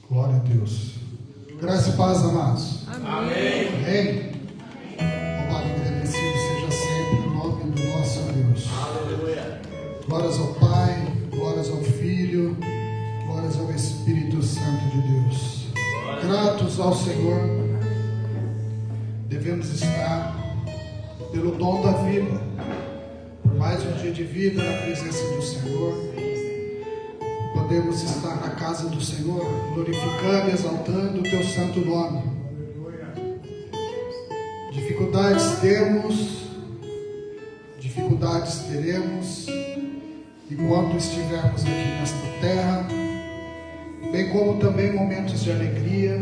Glória a Deus. Graça e paz, amados. Amém. Amém. Louvado e agradecido seja sempre o nome do nosso Deus. Aleluia. Glórias ao Pai, glórias ao Filho, glórias ao Espírito Santo de Deus. Gratos ao Senhor, devemos estar pelo dom da vida, por mais um dia de vida na presença do Senhor. Podemos estar na casa do Senhor, glorificando e exaltando o teu santo nome. Dificuldades temos, dificuldades teremos, enquanto estivermos aqui nesta terra, bem como também momentos de alegria.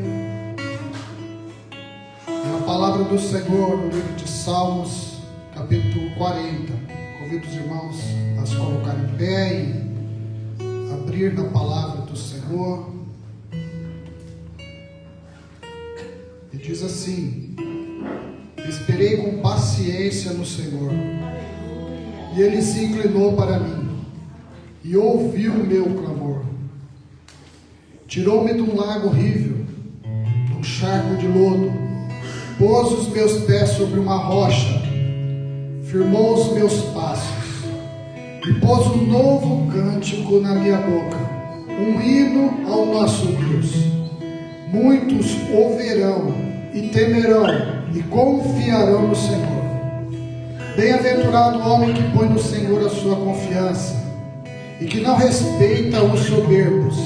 E a palavra do Senhor no livro de Salmos, capítulo 40. Convido os irmãos a se colocar em pé e abrir na palavra do Senhor. E diz assim: esperei com paciência no Senhor, e Ele se inclinou para mim e ouviu o meu clamor. Tirou-me de um lago horrível, de um charco de lodo, pôs os meus pés sobre uma rocha, firmou os meus passos e pôs um novo cântico na minha boca, um hino ao nosso Deus. Muitos ouvirão e temerão e confiarão no Senhor. Bem-aventurado o homem que põe no Senhor a sua confiança e que não respeita os soberbos,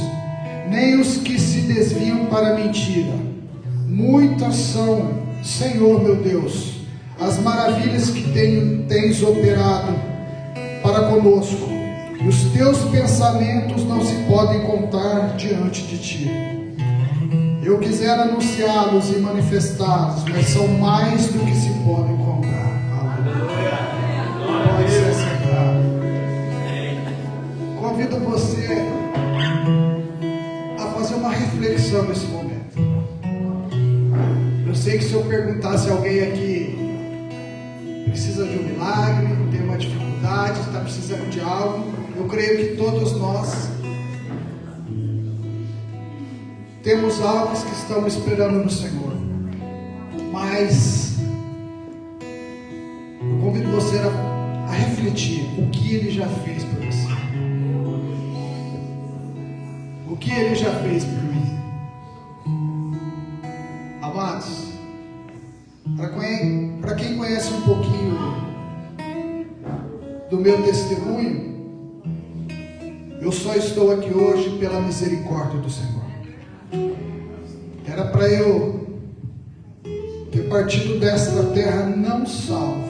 nem os que se desviam para a mentira. Muitas são, Senhor meu Deus, as maravilhas que tens operado para conosco, e os teus pensamentos não se podem contar diante de ti. Eu quisera anunciá-los e manifestá-los, mas são mais do que se podem contar. Aleluia. Pode ser sentado. Convido você a fazer uma reflexão nesse momento. Eu sei que se eu perguntasse a alguém aqui precisa de um milagre, tem uma dificuldade, está precisando de algo, eu creio que todos nós temos algo que estamos esperando no Senhor. Mas eu convido você a refletir o que Ele já fez por você. O que Ele já fez por mim. Amados, para quem conhece um pouquinho do meu testemunho, eu só estou aqui hoje pela misericórdia do Senhor. Era para eu ter partido desta terra não salvo.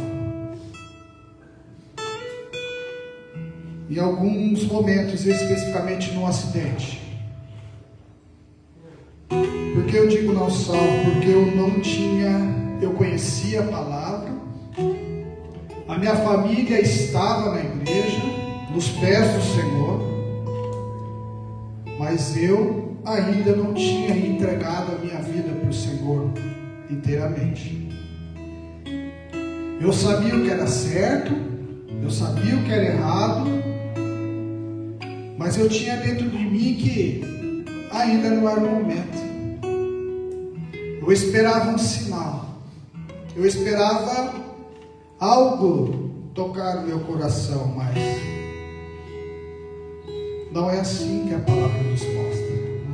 Em alguns momentos, especificamente num acidente. Por que eu digo não salvo? Porque eu conhecia a palavra, a minha família estava na igreja, nos pés do Senhor, mas eu ainda não tinha entregado a minha vida para o Senhor inteiramente. Eu sabia o que era certo, eu sabia o que era errado, mas eu tinha dentro de mim que ainda não era o momento. Eu esperava um sinal. Eu esperava algo tocar no meu coração, mas não é assim que a palavra nos mostra.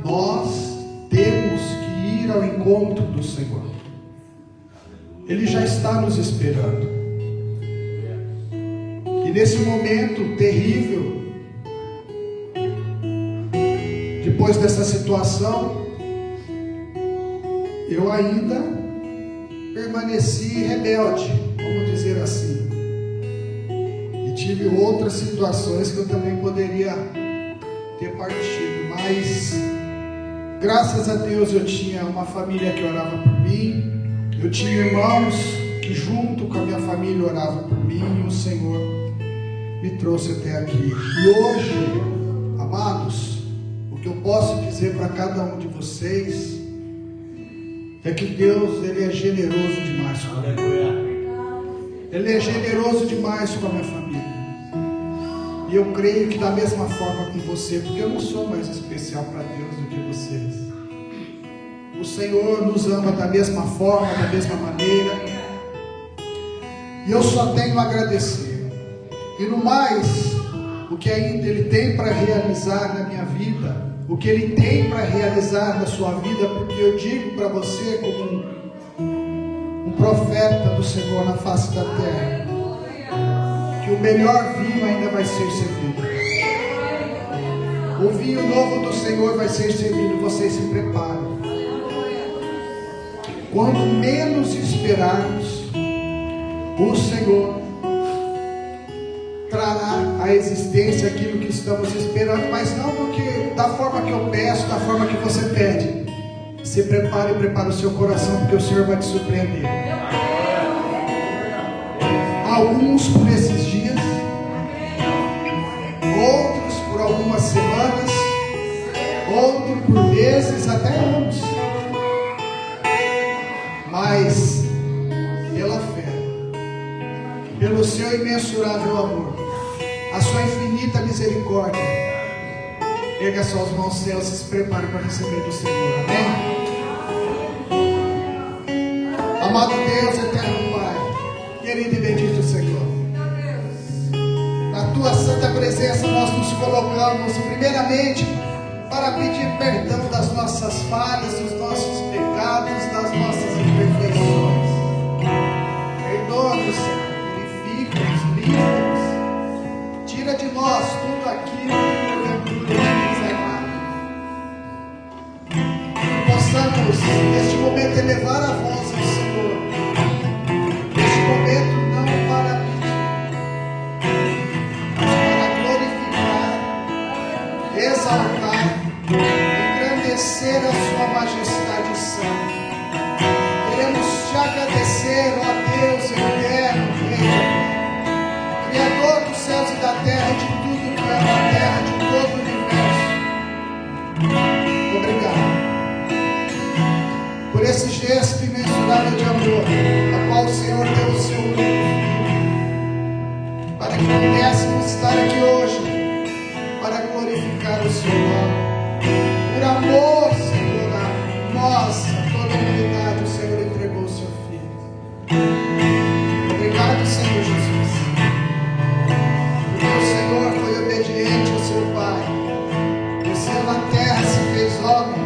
Nós temos que ir ao encontro do Senhor. Ele já está nos esperando. E nesse momento terrível, depois dessa situação, eu ainda permaneci rebelde, vamos dizer assim. E tive outras situações que eu também poderia ter partido, mas graças a Deus eu tinha uma família que orava por mim, eu tinha irmãos que junto com a minha família oravam por mim, e o Senhor me trouxe até aqui. E hoje, amados, o que eu posso dizer para cada um de vocês é que Deus, Ele é generoso demais comigo. Ele é generoso demais com a minha família. E E eu creio que da mesma forma com você, porque eu não sou mais especial para Deus do que vocês. Senhor nos ama da mesma forma, da mesma maneira. E eu só tenho a agradecer. E no mais, o que ainda Ele tem para realizar na minha vida, o que Ele tem para realizar na sua vida, porque eu digo para você como um profeta do Senhor na face da terra, que o melhor vinho ainda vai ser servido. O vinho novo do Senhor vai ser servido. Vocês se preparem. Quando menos esperarmos, o Senhor trará à existência aquilo que estamos esperando, mas não da forma que eu peço, da forma que você pede. Se prepare e prepare o seu coração, porque o Senhor vai te surpreender. Alguns por esses dias, outros por algumas semanas, outros por meses, até anos. Mas pela fé, pelo seu imensurável amor, a sua infinita misericórdia, erga suas mãos aos céus e se prepare para receber do Senhor. Amém? Amado Deus, eterno Pai, querido e bendito Senhor, na tua santa presença nós nos colocamos primeiramente para pedir perdão das nossas falhas, dos nossos pecados, das nossas imperfeições. Perdoa-nos, purifica-nos, livra-nos, tira de nós tudo aquilo que porventura te desagrada. Possamos neste momento elevar a voz ao Senhor, neste momento não para pedir, mas para glorificar, exaltar, engrandecer a sua majestade santa. Queremos te agradecer, ó Deus eterno, Rei, Criador dos céus e da terra, de tudo que é na terra, de todo o universo. Obrigado por esse gesto imensurável de amor, a qual o Senhor deu o seu único filho, para que pudéssemos estar aqui hoje, para glorificar o seu nome. Por amor, Senhor, a nós, a toda a humanidade, o Senhor entregou o seu Filho. Obrigado, Senhor Jesus, porque o Senhor foi obediente ao seu Pai, desceu na terra, se fez homem,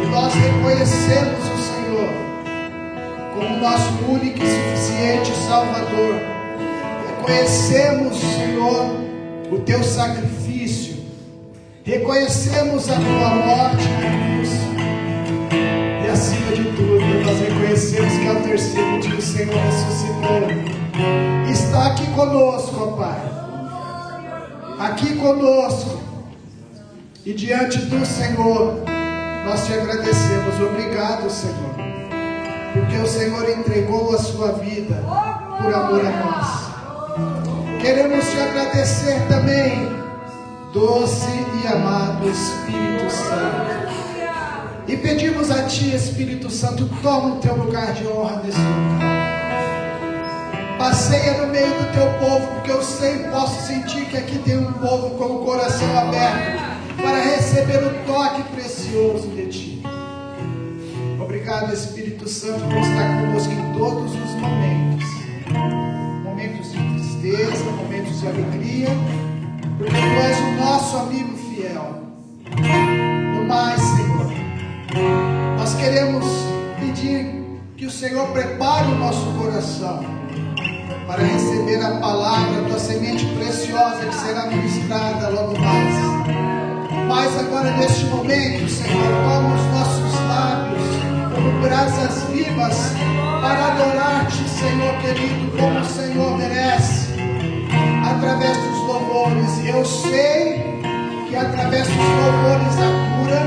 e nós reconhecemos o Senhor como nosso único e suficiente Salvador. Reconhecemos, Senhor, o teu sacrifício. Reconhecemos a tua morte na cruz. E acima de tudo, nós reconhecemos que ao terceiro dia o Senhor ressuscitou. Está aqui conosco, ó Pai. Aqui conosco. E diante do Senhor, nós te agradecemos. Obrigado, Senhor. Porque o Senhor entregou a sua vida por amor a nós. Queremos te agradecer também, doce e amado Espírito Santo. E pedimos a Ti, Espírito Santo, toma o Teu lugar de honra nesse local. Passeia no meio do Teu povo, porque eu sei e posso sentir que aqui tem um povo com o coração aberto para receber o toque precioso de Ti. Obrigado, Espírito Santo, por estar conosco em todos os momentos. Momentos de tristeza, momentos de alegria, porque Tu és o nosso amigo fiel. No mais, Senhor, nós queremos pedir que o Senhor prepare o nosso coração para receber a palavra, a Tua semente preciosa que será ministrada logo mais. Mas agora, neste momento, Senhor, toma os nossos lábios como brasas vivas para adorar-te, Senhor querido, como o Senhor merece, através dos louvores. E eu sei que através dos louvores a cura,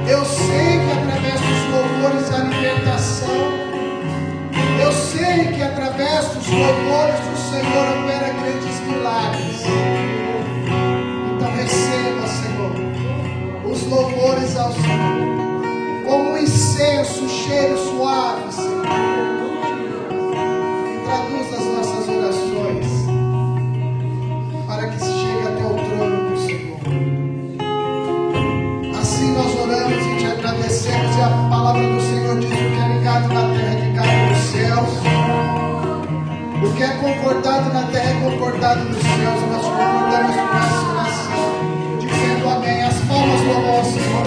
eu sei que através dos louvores a libertação, eu sei que através dos louvores o Senhor opera grandes milagres. Então receba, Senhor, os louvores ao Senhor, como um incenso, um cheiro suave, Senhor. Traduz as nossas orações para que se chegue até o trono do Senhor. Assim nós oramos e te agradecemos e a palavra do Senhor diz: o que é ligado na terra é ligado nos céus. O que é concordado na terra é concordado nos céus. Nós concordamos com essa oração, dizendo amém. As palmas louvam ao Senhor.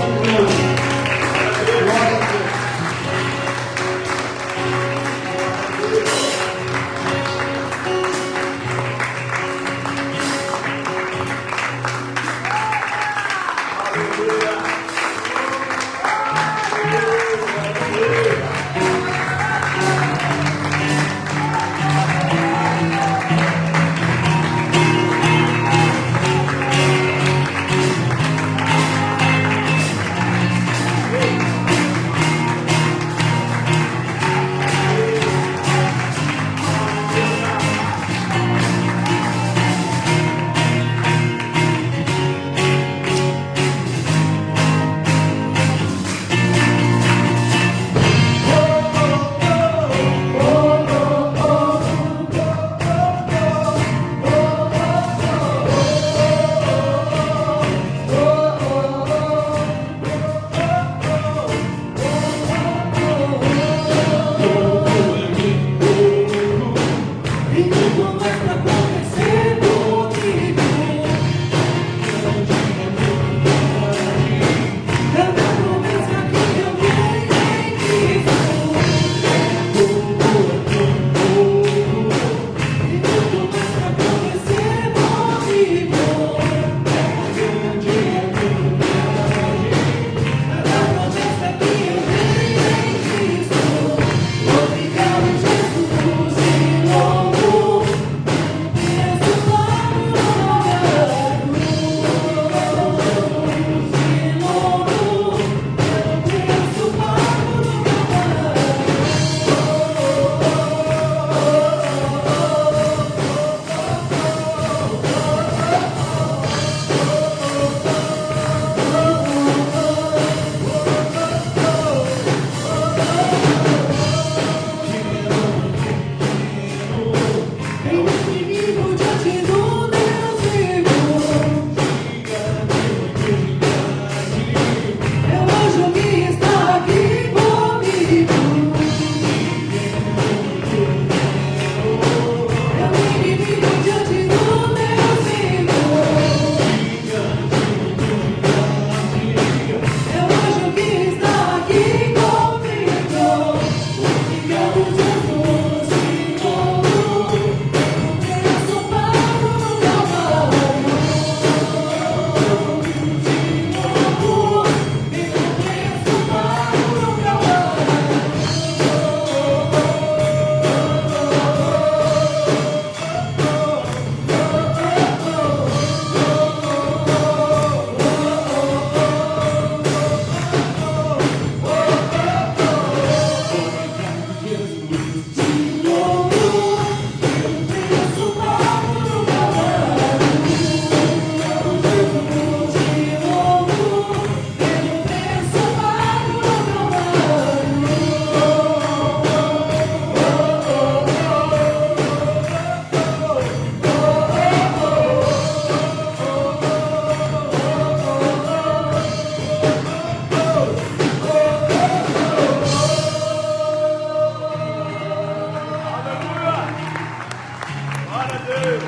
Glória a Deus.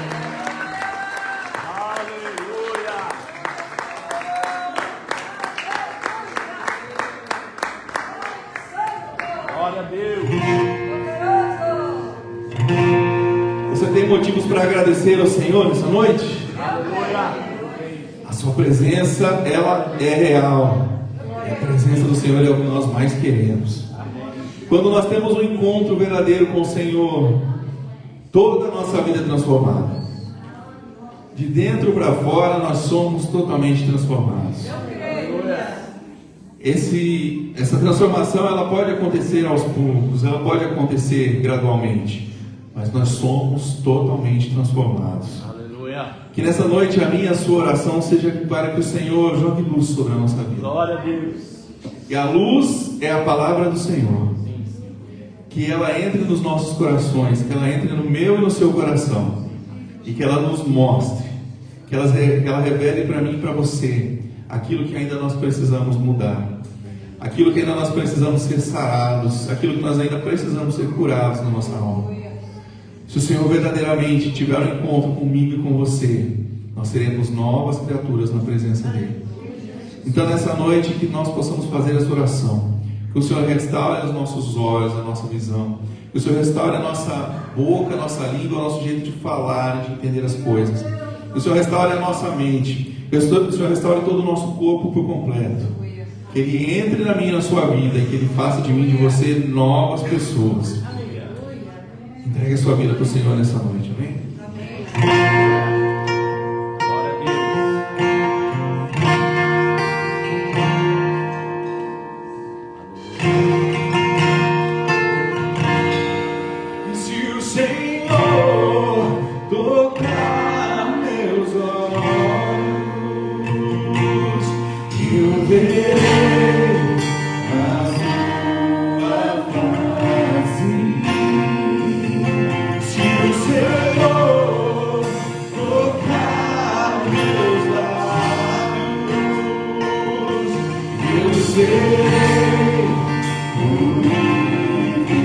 Glória a Deus. Você tem motivos para agradecer ao Senhor nessa noite? Aleluia. A sua presença, ela é real. E a presença do Senhor é o que nós mais queremos. Quando nós temos um encontro verdadeiro com o Senhor, toda a nossa vida é transformada. De dentro para fora nós somos totalmente transformados. Essa transformação ela pode acontecer aos poucos, ela pode acontecer gradualmente, mas nós somos totalmente transformados. Aleluia. Que nessa noite a minha e a sua oração seja para que o Senhor jogue luz sobre a nossa vida. Glória a Deus. E a luz é a palavra do Senhor. Que ela entre nos nossos corações, que ela entre no meu e no seu coração, e que ela nos mostre, que ela revele para mim e para você aquilo que ainda nós precisamos mudar, aquilo que ainda nós precisamos ser sarados, aquilo que nós ainda precisamos ser curados na nossa alma. Se o Senhor verdadeiramente tiver um encontro comigo e com você, nós seremos novas criaturas na presença dEle. Então nessa noite que nós possamos fazer essa oração, que o Senhor restaure os nossos olhos, a nossa visão, que o Senhor restaure a nossa boca, a nossa língua, o nosso jeito de falar, de entender as coisas, que o Senhor restaure a nossa mente, que o Senhor restaure todo o nosso corpo por completo, que Ele entre na minha e na sua vida e que Ele faça de mim e de você novas pessoas. Entregue a sua vida para o Senhor nessa noite, amém? Glória a Deus. E se o Senhor tocar meus olhos, eu verei a sua face. Se o Senhor tocar meus lábios, eu serei purificado.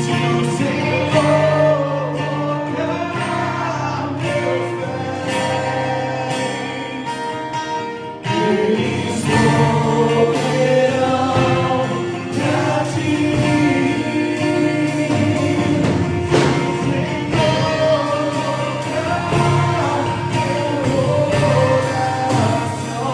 Se o Senhor tocar meus pés, eles correrão pra ti. Se o Senhor tocar meu coração,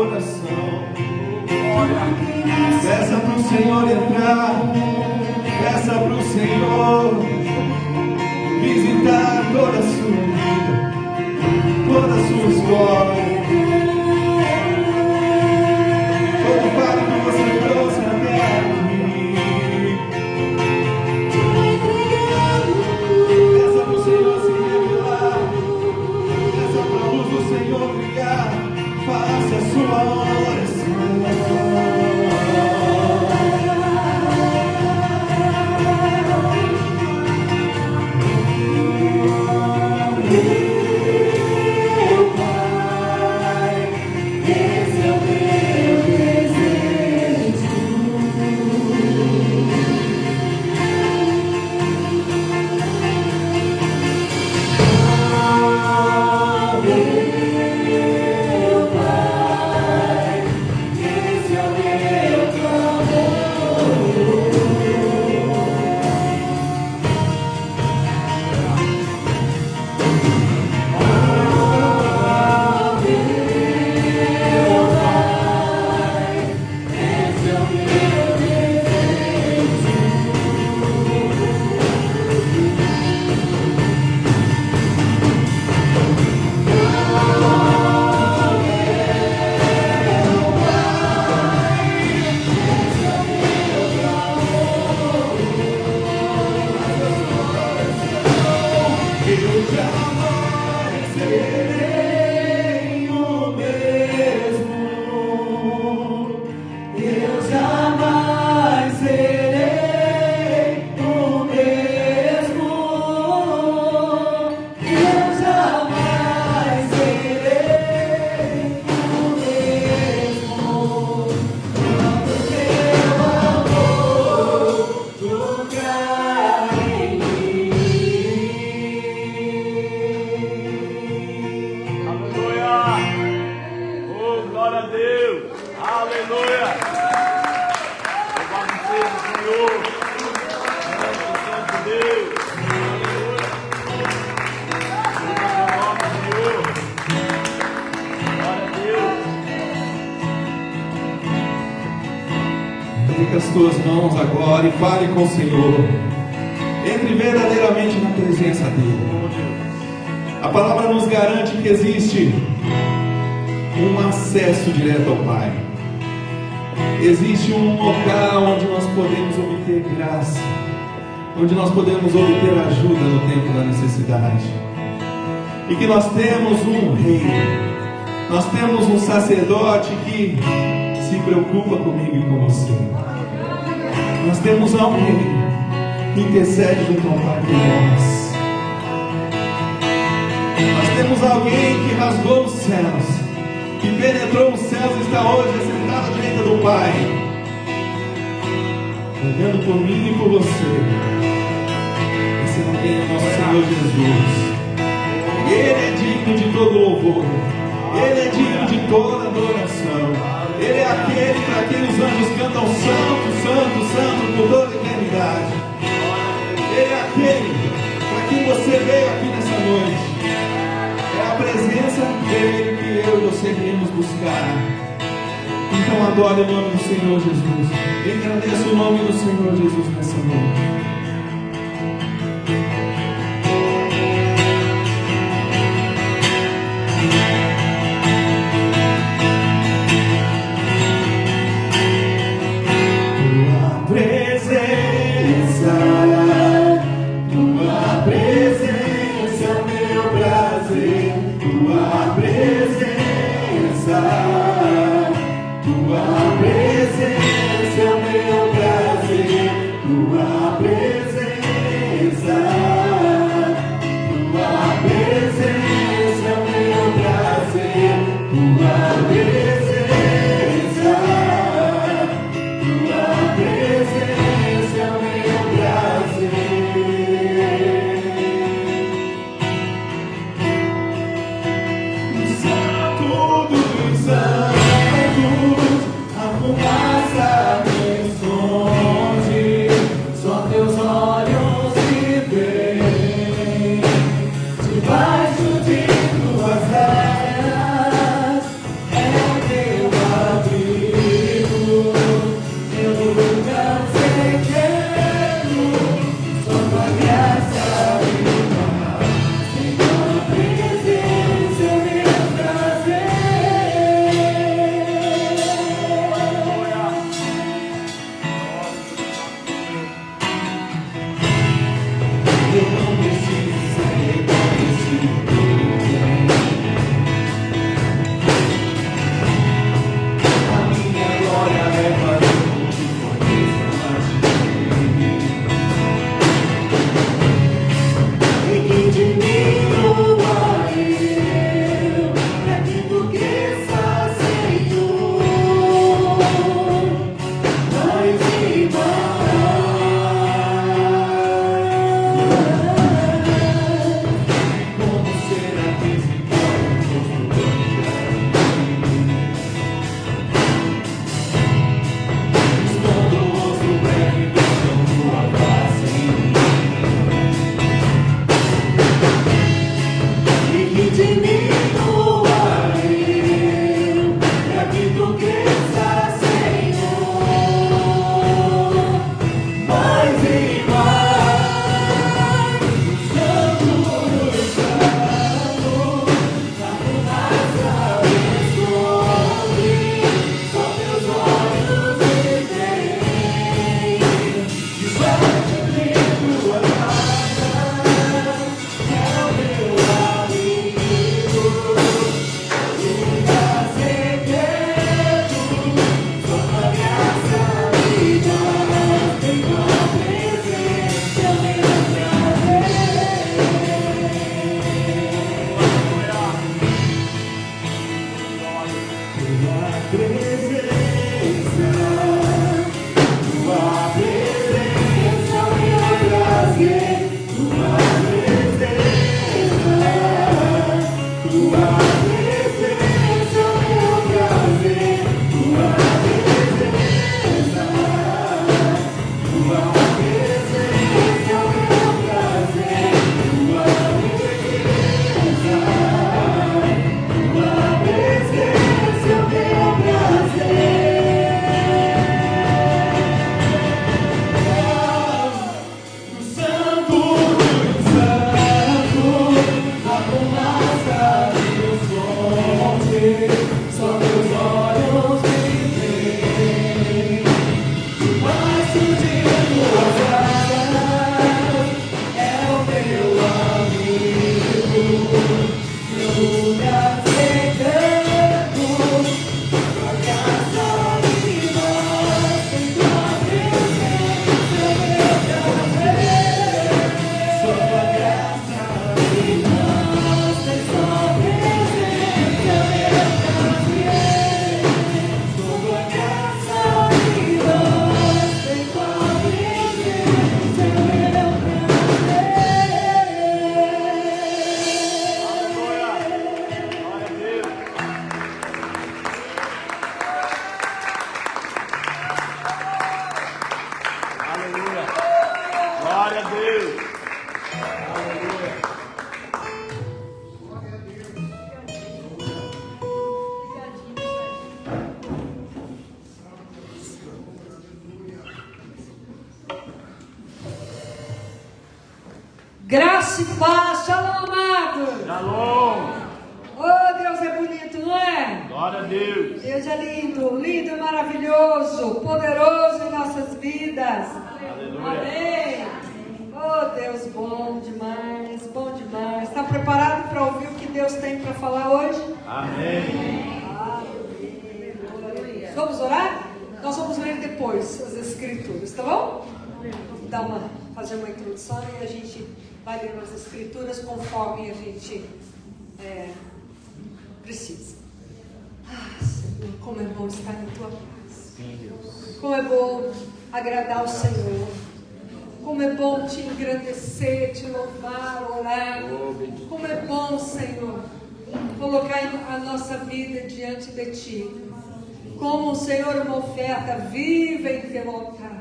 oração. Peça para o Senhor entrar, peça para o Senhor visitar toda a sua vida, toda a sua história, todo o fato que você trouxe até aqui. Peça para o Senhor se revelar, peça para a luz do Senhor brilhar, faça a sua oração. Fica as tuas mãos agora e fale com o Senhor. Entre verdadeiramente na presença dEle. A palavra nos garante que existe um acesso direto ao Pai. Existe um local onde nós podemos obter graça, onde nós podemos obter ajuda no tempo da necessidade. E que nós temos um rei, nós temos um sacerdote que se preocupa comigo e com você. Nós temos alguém que intercede junto ao Pai por nós. Nós temos alguém que rasgou os céus, que penetrou os céus e está hoje sentado à direita do Pai, olhando por mim e por você. Esse alguém é nosso Senhor Jesus. Ele é digno de todo louvor, Ele é digno de toda adoração. Ele é aquele para quem os anjos cantam santo, santo, santo por toda a eternidade. Ele é aquele para quem você veio aqui nessa noite. É a presença dele que eu e você viemos buscar. Então adore o nome do Senhor Jesus. Agradeça o nome do Senhor Jesus nessa noite. Santo dos santos. Graça e paz, shalom, amado. Shalom. Oh, Deus é bonito, não é? Glória a Deus. Deus é lindo, lindo e maravilhoso, poderoso em nossas vidas. Aleluia. Amém. Oh, Deus, bom demais, bom demais. Está preparado para ouvir o que Deus tem para falar hoje? Amém. Aleluia. Vamos orar? Nós vamos ler depois as escrituras, tá bom? Fazer uma introdução e a gente vai ler as escrituras conforme a gente precisa. Senhor, como é bom estar em tua paz. Sim, Deus. Como é bom agradar o Senhor. Como é bom te engrandecer, te louvar, orar. Como é bom, Senhor, colocar a nossa vida diante de ti. Como o Senhor, uma oferta viva em teu altar.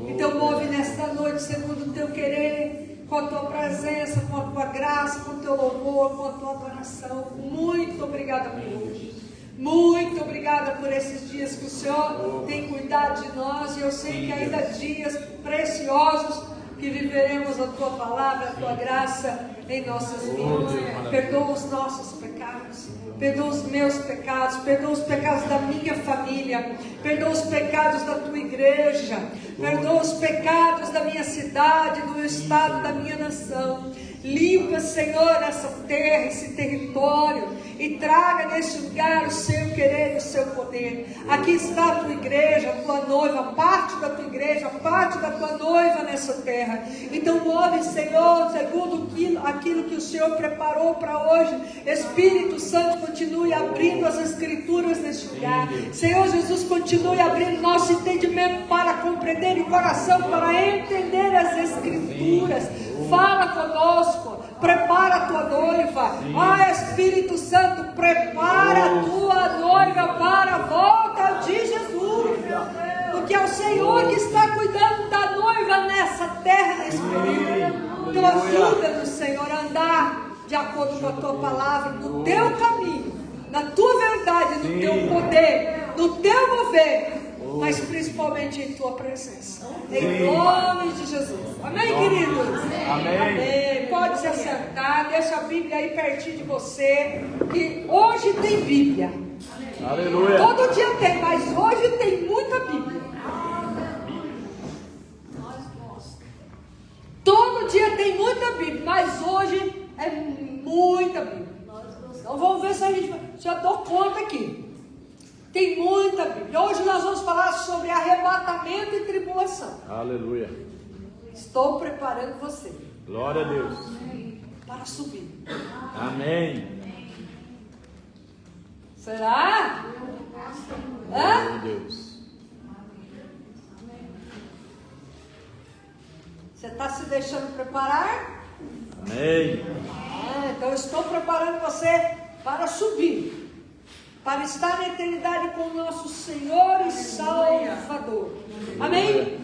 Então move nesta noite segundo o teu querer, com a tua presença, com a tua graça, com o teu louvor, com a tua adoração. Muito obrigada por hoje. Muito obrigada por esses dias que o Senhor tem cuidado de nós. E eu sei que ainda há dias preciosos que viveremos a tua palavra, a tua graça em nossas vidas. Perdoa os nossos pecados. Perdoa os meus pecados, perdoa os pecados da minha família, perdoa os pecados da tua igreja, perdoa os pecados da minha cidade, do meu estado, da minha nação. Limpa, Senhor, essa terra, esse território e traga neste lugar o seu querer e o seu poder. Aqui está a tua igreja, a tua noiva, parte da tua igreja, parte da tua noiva nessa terra. Então move, Senhor, segundo aquilo que o Senhor preparou para hoje. Espírito Santo, continue abrindo as escrituras neste lugar. Senhor Jesus, continue abrindo nosso entendimento para compreender e coração para entender as escrituras. Fala conosco, prepara a tua noiva. Espírito Santo, prepara a tua noiva para a volta de Jesus. Porque é o Senhor que está cuidando da noiva nessa terra, nesse período. Então ajuda-nos, Senhor, a andar de acordo com a tua palavra, no teu caminho, na tua verdade, no teu poder, no teu mover, mas principalmente em tua presença. Em nome de Jesus. Amém, queridos? Amém. Pode se assentar, deixa a Bíblia aí pertinho de você, que hoje tem Bíblia. Aleluia. Todo dia tem, mas hoje tem muita Bíblia. Todo dia tem muita Bíblia, mas hoje é muita Bíblia. Então vamos ver se a gente já dou conta aqui. Tem muita Bíblia. Hoje nós vamos falar sobre arrebatamento e tribulação. Aleluia. Estou preparando você. Glória a Deus. Para subir. Amém. Será? Deus. Você está se deixando preparar? Amém. Então eu estou preparando você para subir, para estar na eternidade com o nosso Senhor e Salvador. Amém?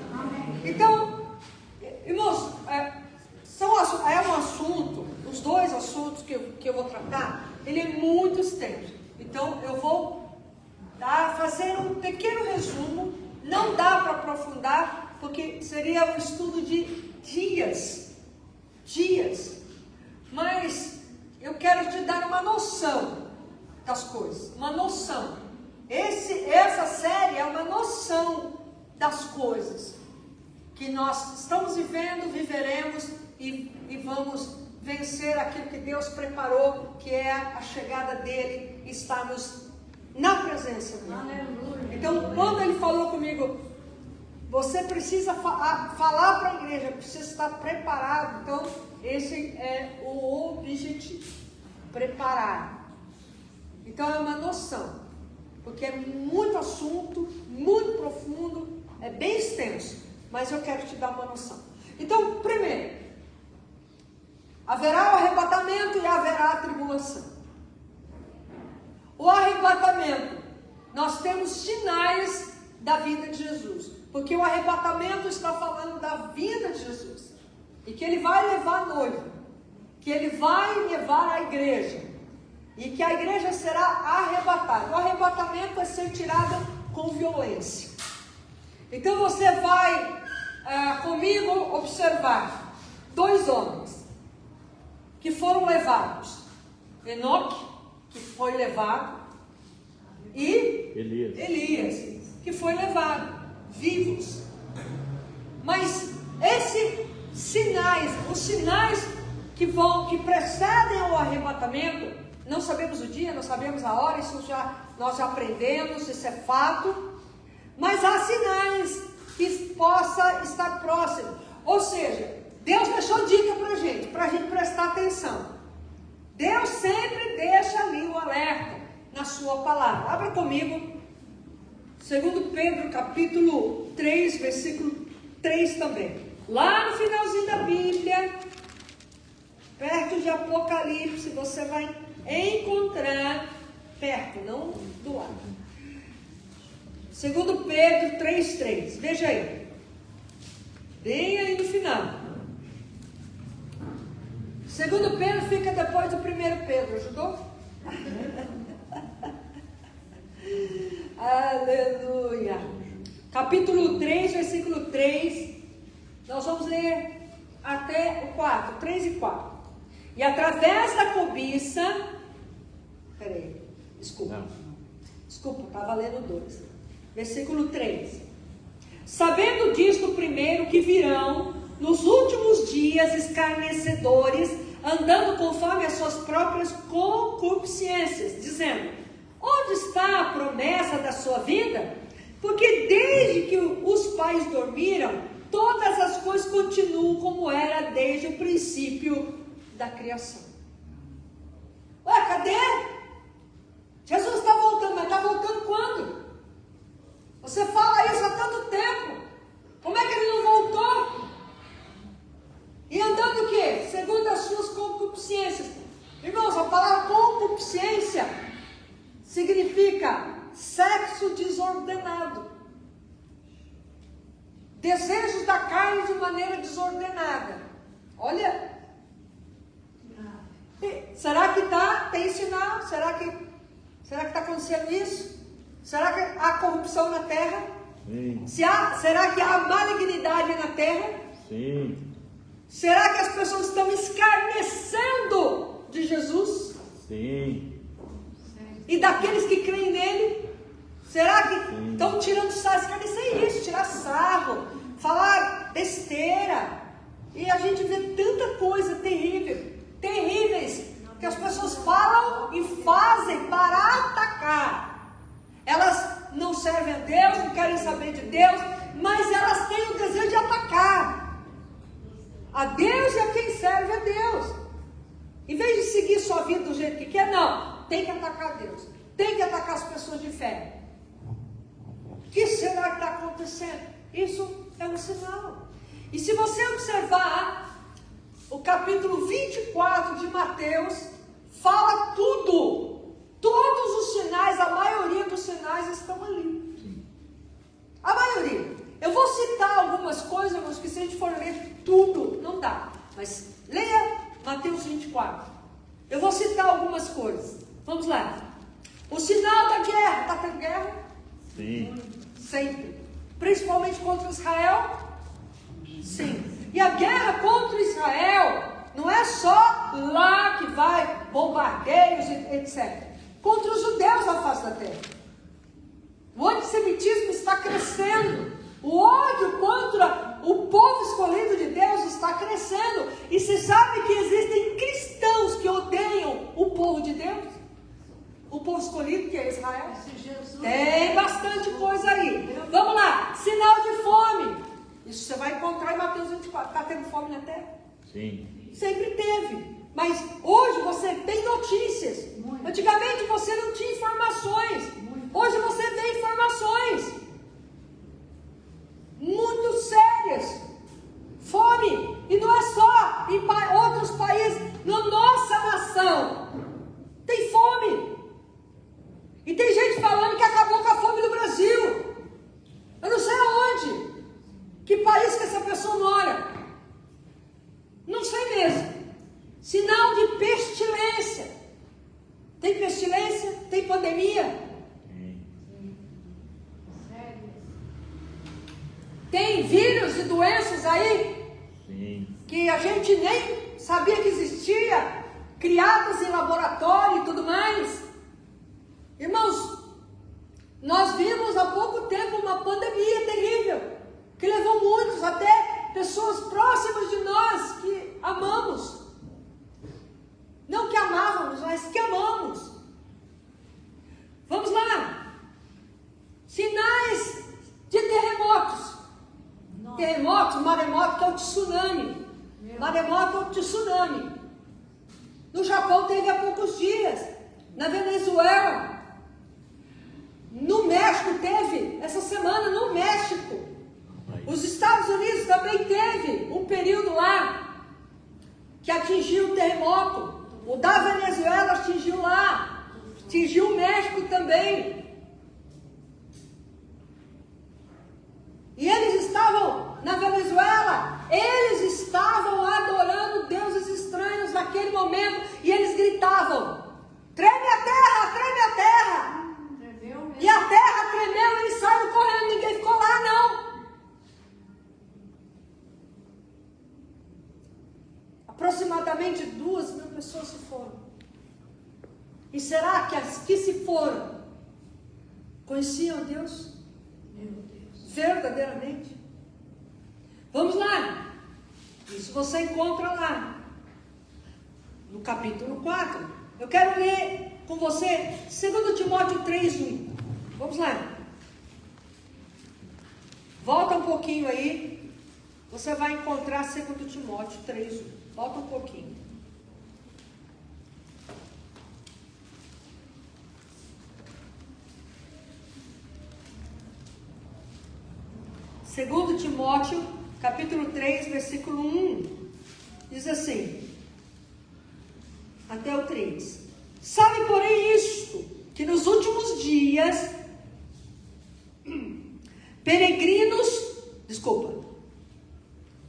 Então, irmãos, é um assunto, os dois assuntos que eu vou tratar, ele é muito extenso. Então eu vou fazer um pequeno resumo. Não dá para aprofundar, porque seria um estudo de dias, mas eu quero te dar uma noção das coisas, uma noção. Essa série é uma noção das coisas que nós estamos vivendo, viveremos e vamos vencer aquilo que Deus preparou, que é a chegada dele, estarmos na presença dele. Aleluia. Então, quando ele falou comigo, você precisa falar para a igreja, precisa estar preparado. Então, esse é o objetivo, preparar. Então, é uma noção, porque é muito assunto, muito profundo, é bem extenso, mas eu quero te dar uma noção. Então, primeiro, haverá o arrebatamento e haverá a tribulação. O arrebatamento, nós temos sinais da vinda de Jesus. Porque o arrebatamento está falando da vinda de Jesus. E que ele vai levar a noiva. Que ele vai levar a igreja. E que a igreja será arrebatada. O arrebatamento é ser tirado com violência. Então você vai comigo observar 2 homens que foram levados. Enoque, que foi levado, e Elias, que foi levado. Vivos. Mas os sinais que precedem ao arrebatamento, não sabemos o dia, não sabemos a hora, nós já aprendemos, isso é fato, mas há sinais que possa estar próximo. Ou seja, Deus deixou dica para a gente prestar atenção. Deus sempre deixa ali o alerta na sua palavra. Abra comigo 2 Pedro capítulo 3, versículo 3 também. Lá no finalzinho da Bíblia, perto de Apocalipse, você vai encontrar, perto, não do lado. 2 Pedro 3,3. Veja aí. Bem aí no final. 2 Pedro fica depois do 1 Pedro, ajudou? Aleluia. Capítulo 3, versículo 3. Nós vamos ler até o 4, 3 e 4. E através da cobiça. Peraí, desculpa, estava lendo 2. Versículo 3. Sabendo disto, primeiro, que virão nos últimos dias escarnecedores, andando conforme as suas próprias concupiscências, dizendo: onde está a promessa da sua vinda? Porque desde que os pais dormiram, todas as coisas continuam como era desde o princípio da criação. Ué, cadê? Jesus está voltando, mas está voltando quando? Você fala isso há tanto tempo. Como é que ele não voltou? E andando o quê? Segundo as suas concupiscências. Irmãos, a palavra concupiscência significa sexo desordenado. Desejos da carne de maneira desordenada. Olha. Será que tem sinal? Será que está acontecendo isso? Será que há corrupção na terra? Sim. Será que há malignidade na terra? Sim. Será que as pessoas estão escarnecendo de Jesus? Sim. E daqueles que creem nele? Será que estão tirando sarro? Escarnecer isso, tirar sarro, falar besteira. E a gente vê tanta coisa terríveis, que as pessoas falam e fazem para atacar. Elas não servem a Deus, não querem saber de Deus, mas elas têm o desejo de atacar a Deus e a quem serve a Deus. Em vez de seguir sua vida do jeito que quer, não, tem que atacar a Deus, tem que atacar as pessoas de fé. acontecendo. Isso é um sinal. E se você observar o capítulo 24 de Mateus, fala tudo. Todos os sinais, a maioria dos sinais estão ali. A maioria. Eu vou citar algumas coisas, irmãos, que se a gente for ler tudo, não dá. Mas leia Mateus 24. Eu vou citar algumas coisas. Vamos lá. O sinal da guerra. Está tendo guerra? Sim. Sempre. Principalmente contra Israel? Sim. E a guerra contra Israel não é só lá que vai bombardeios, etc. Contra os judeus na face da terra. O antissemitismo está crescendo. O ódio contra o povo escolhido de Deus está crescendo. E você sabe que existem cristãos que odeiam o povo de Deus? O povo escolhido, que é Israel? Tem bastante coisa aí. Vamos lá. Sinal de fome. Isso você vai encontrar em Mateus 24. Está tendo fome na terra? Sim. Sempre teve. Mas hoje você tem notícias. Antigamente você não tinha informações. Hoje você tem informações muito sérias. Fome. E não é só em outros países. Na nossa nação tem fome. E tem gente falando que acabou com a fome no Brasil. Eu não sei aonde. Que país que essa pessoa mora. Não sei mesmo. Sinal de pestilência. Tem pestilência? Tem pandemia? Tem vírus e doenças aí? Sim. Que a gente nem sabia que existia, criadas em laboratório e tudo mais. Irmãos, nós vimos há pouco tempo uma pandemia terrível, que levou muitos, até pessoas próximas de nós, que amamos. Não que amávamos, mas que amamos. Vamos lá. Sinais de terremotos. Terremotos, maremoto, que é o tsunami. Maremoto é o tsunami. No Japão teve há poucos dias. Na Venezuela. No México teve, essa semana no México. Os Estados Unidos também teve um período lá que atingiu o terremoto. O da Venezuela atingiu lá. Atingiu o México também. E eles estavam na Venezuela, eles estavam adorando deuses estranhos naquele momento, e eles gritavam: treme a terra, treme a terra. E a terra tremeu, eles saíram correndo, ninguém ficou lá não. Aproximadamente 2.000 pessoas se foram. E será que as que se foram conheciam Deus? Verdadeiramente? Vamos lá. Isso você encontra lá no capítulo 4. Eu quero ler com você 2 Timóteo 3:1. Vamos lá. Volta um pouquinho aí. Você vai encontrar 2 Timóteo 3:1. Volta um pouquinho. Segundo Timóteo, capítulo 3, versículo 1, diz assim, até o 3. Sabe, porém, isto, que nos últimos dias,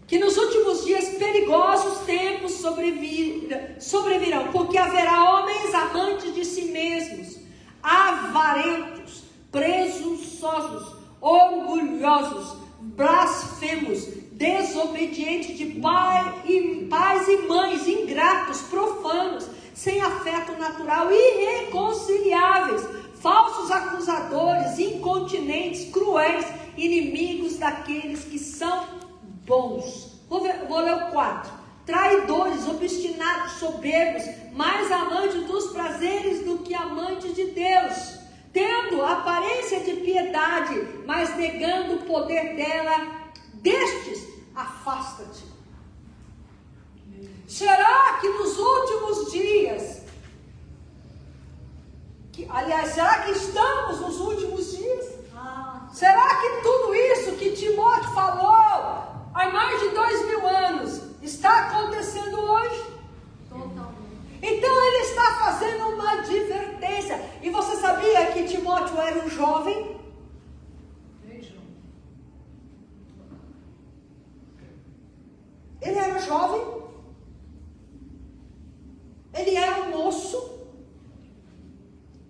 que nos últimos dias perigosos tempos sobrevirão, porque haverá homens amantes de si mesmos, avarentos, presunçosos, orgulhosos, blasfemos, desobedientes de pais e mães, ingratos, profanos, sem afeto natural, irreconciliáveis, falsos acusadores, incontinentes, cruéis, inimigos daqueles que são bons. Vou ler o 4. Traidores, obstinados, soberbos, mais amantes dos prazeres do que amantes de Deus, tendo aparência de piedade, mas negando o poder dela. Destes, afasta-te. Será que nos últimos dias, será que estamos nos últimos dias? Será que tudo isso jovem. Ele era jovem. Ele era um moço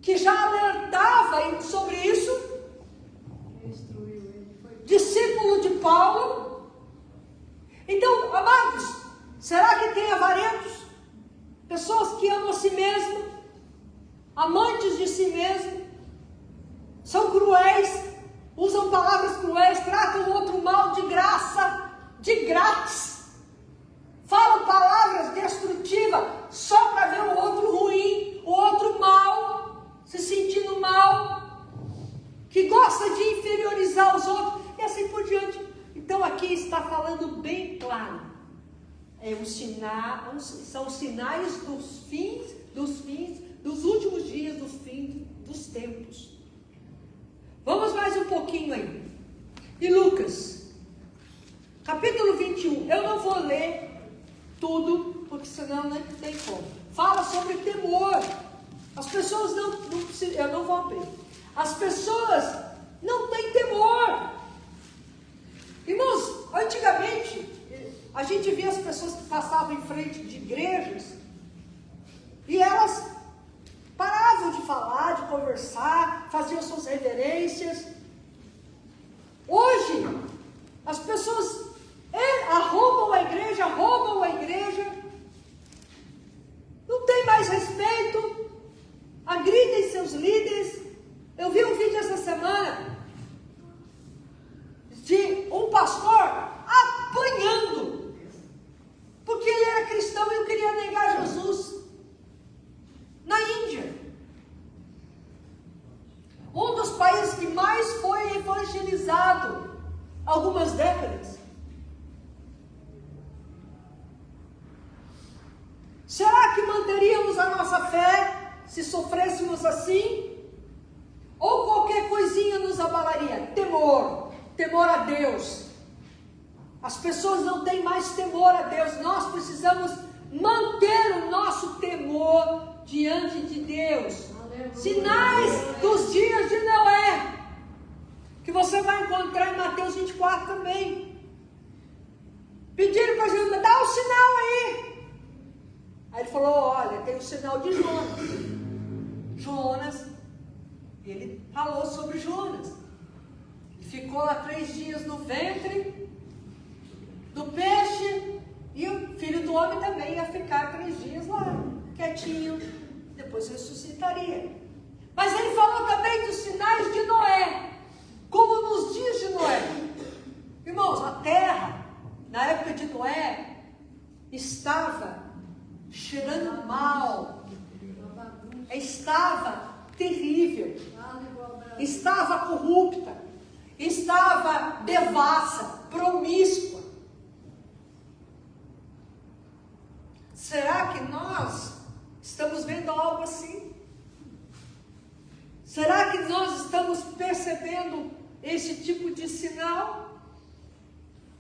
que já alertava sobre isso. Discípulo de Paulo. Então, amados, será que tem avarentos? Pessoas que amam a si mesmo, amantes de si mesmo, são cruéis, usam palavras cruéis, tratam o outro mal de graça, de grátis, falam palavras destrutivas só para ver o outro ruim, o outro mal, se sentindo mal, que gosta de inferiorizar os outros e assim por diante. Então aqui está falando bem claro. São os sinais dos últimos dias, dos fins dos tempos. Vamos mais um pouquinho aí. E Lucas, capítulo 21. Eu não vou ler tudo, porque senão não tem como. Fala sobre temor. As pessoas eu não vou abrir. As pessoas não têm temor. Irmãos, antigamente, a gente via as pessoas que passavam em frente de igrejas e elas paravam de falar, de conversar, faziam suas reverências. Hoje, as pessoas roubam a igreja, não tem mais respeito, agridem seus líderes. Eu vi um vídeo essa semana de um pastor apanhando, porque ele era cristão e não queria negar Jesus, na Índia, um dos países que mais foi evangelizado há algumas décadas. Será que manteríamos a nossa fé se sofrêssemos assim? Ou qualquer coisinha nos abalaria? Temor a Deus. As pessoas não têm mais temor a Deus. Nós precisamos manter o nosso temor diante de Deus. Aleluia. Sinais dos dias de Noé, que você vai encontrar em Mateus 24 também. Pediram para Jesus, dá um sinal aí. Aí ele falou, olha, tem o sinal de Jonas. Ele falou sobre Jonas. Ficou lá 3 dias no ventre do peixe, e o filho do homem também ia ficar 3 dias lá, quietinho, depois ressuscitaria. Mas ele falou também dos sinais de Noé, como nos dias de Noé. Irmãos, a terra, na época de Noé, estava cheirando mal, estava terrível, estava corrupta, estava devassa, promíscua. Será que nós estamos vendo algo assim? Será que nós estamos percebendo esse tipo de sinal?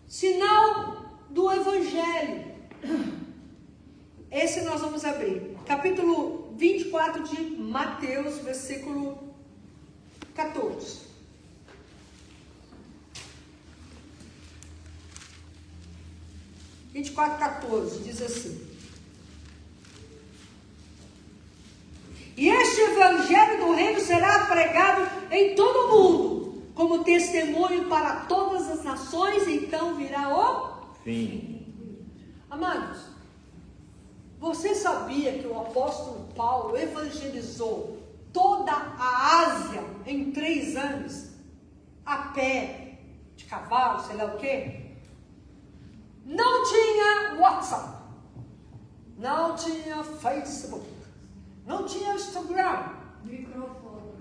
Sinal do Evangelho. Esse nós vamos abrir. Capítulo 24 de Mateus, versículo 14. (24, 14) diz assim: E este evangelho do reino será pregado em todo o mundo, como testemunho para todas as nações, então virá o fim. Amados, você sabia que o apóstolo Paulo evangelizou toda a Ásia em 3 anos? A pé, de cavalo, sei lá o quê? Não tinha WhatsApp, não tinha Facebook, não tinha Instagram,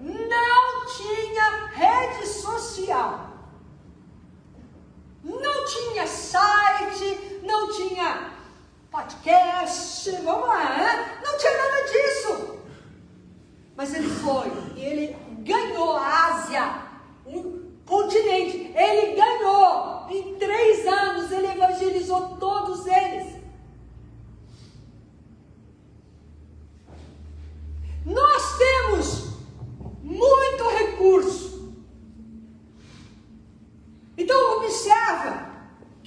não tinha rede social, não tinha site, não tinha podcast, vamos lá, né? Não tinha nada disso. Mas ele foi e ele ganhou a Ásia, um continente. Ele ganhou. Em 3 anos ele evangelizou todos eles. Nós temos muito recurso.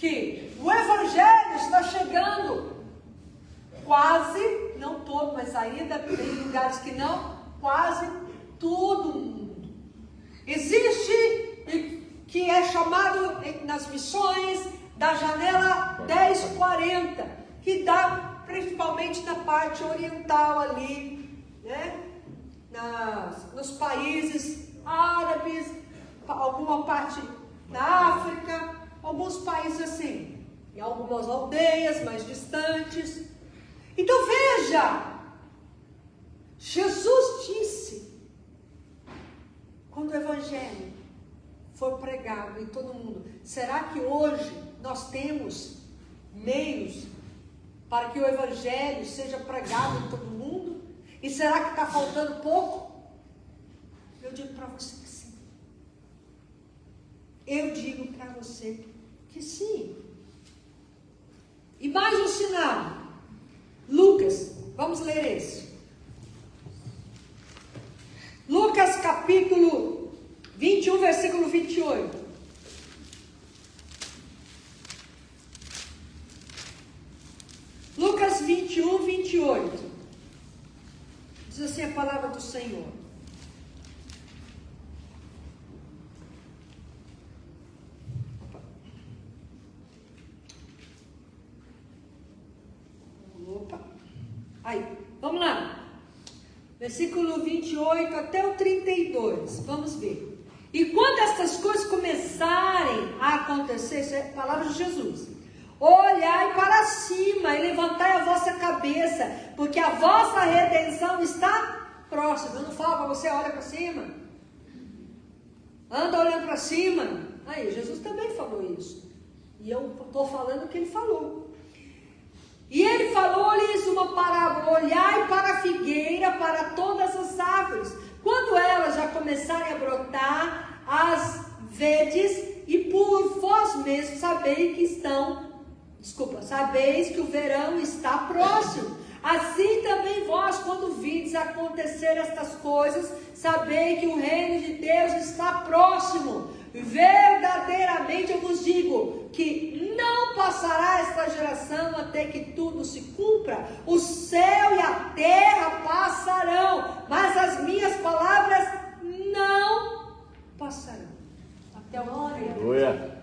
que o Evangelho está chegando quase, não todo, mas ainda tem lugares que não, quase todo mundo. Existe que é chamado nas missões da janela 1040, que dá principalmente na parte oriental ali, né? Nos países árabes, alguma parte na África, alguns países assim, em algumas aldeias mais distantes. Então veja, Jesus disse, quando o Evangelho for pregado em todo mundo, será que hoje nós temos meios para que o Evangelho seja pregado em todo mundo? E será que está faltando pouco? Eu digo para você que sim. Eu digo para você que sim. E mais um sinal. Lucas, vamos ler esse. Lucas capítulo 21, versículo 28. Lucas 21, 28. Diz assim a palavra do Senhor. Opa. Aí, vamos lá. Versículo 28 até o 32. Vamos ver. E quando estas coisas começarem a acontecer, isso é a palavra de Jesus. Olhai para cima e levantai a vossa cabeça, porque a vossa redenção está próxima. Eu não falo para você, olha para cima. Anda olhando para cima. Aí, Jesus também falou isso. E eu estou falando o que ele falou. E ele falou-lhes uma parábola: olhai para a figueira, para todas as árvores. Quando elas já começarem a brotar, as vedes, e por vós mesmos sabeis que o verão está próximo. Assim também vós, quando vides acontecer estas coisas, sabei que o reino de Deus está próximo. Verdadeiramente eu vos digo que não passará esta geração até que tudo se cumpra. O céu e a terra passarão, mas as minhas palavras não passarão. Até o Aleluia.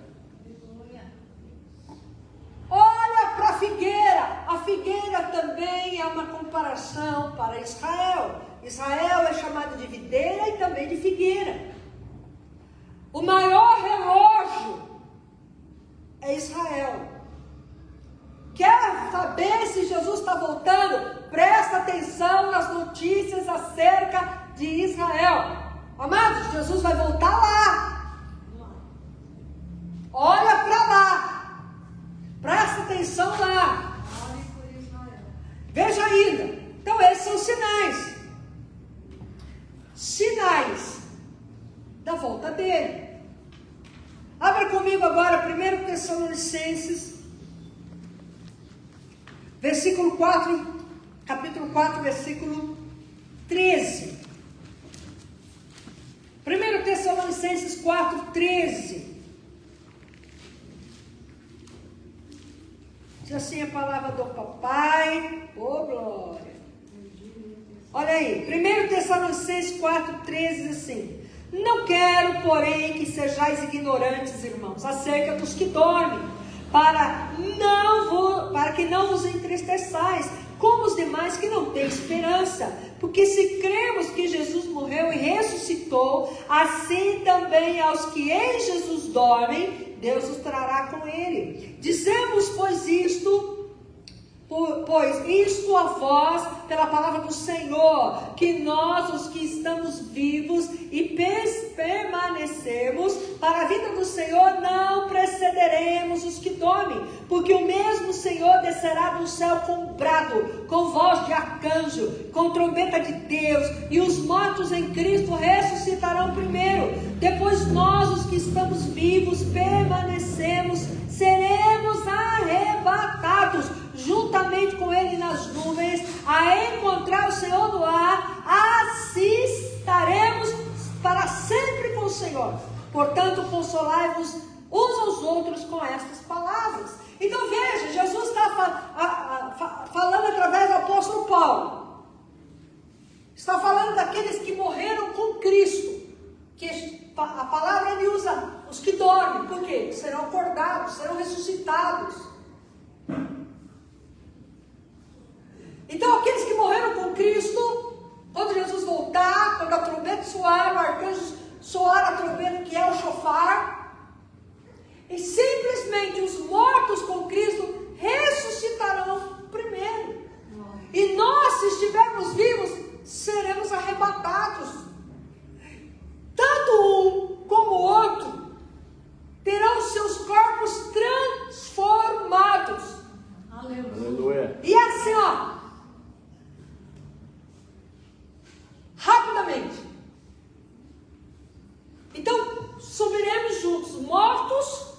Olha para a figueira. A figueira também é uma comparação para Israel. Israel é chamado de videira e também de figueira. O maior relógio é Israel. Quer saber se Jesus está voltando? Presta atenção nas notícias acerca de Israel. Amados, Jesus vai voltar lá. Olha para lá. Presta atenção lá. Veja ainda. Então esses são sinais. Sinais da volta dele. Abra comigo agora 1 Tessalonicenses, versículo 4, capítulo 4, versículo 13. 1 Tessalonicenses 4, 13. Diz assim a palavra do papai. Oh, glória. Olha aí, 1 Tessalonicenses 4, 13 diz assim: não quero, porém, que sejais ignorantes, irmãos, acerca dos que dormem, para que não vos entristeçais, como os demais que não têm esperança. Porque se cremos que Jesus morreu e ressuscitou, assim também aos que em Jesus dormem, Deus os trará com ele. Dizemos, pois isto a vós, pela palavra do Senhor, que nós, os que estamos vivos e permanecemos, para a vinda do Senhor, não precederemos os que dormem, porque o mesmo Senhor descerá do céu com brado, com voz de arcanjo, com trombeta de Deus, e os mortos em Cristo ressuscitarão primeiro. Depois nós, os que estamos vivos, permanecemos, seremos arrebatados juntamente com ele nas nuvens, a encontrar o Senhor no ar. Assim estaremos para sempre com o Senhor. Portanto, consolai-vos uns aos outros com estas palavras. Então veja, Jesus está falando através do apóstolo Paulo. Está falando daqueles que morreram com Cristo. Que a palavra ele usa os que dormem. Por quê? Serão acordados, serão ressuscitados. Então aqueles que morreram com Cristo, quando Jesus voltar, quando a trombeta soar, o arcanjo soar a trombeta que é o chofar, e simplesmente os mortos com Cristo ressuscitarão primeiro. E nós, se estivermos vivos, seremos arrebatados. Tanto um como o outro terão seus corpos transformados. Aleluia. E assim, rapidamente. Então, subiremos juntos, mortos,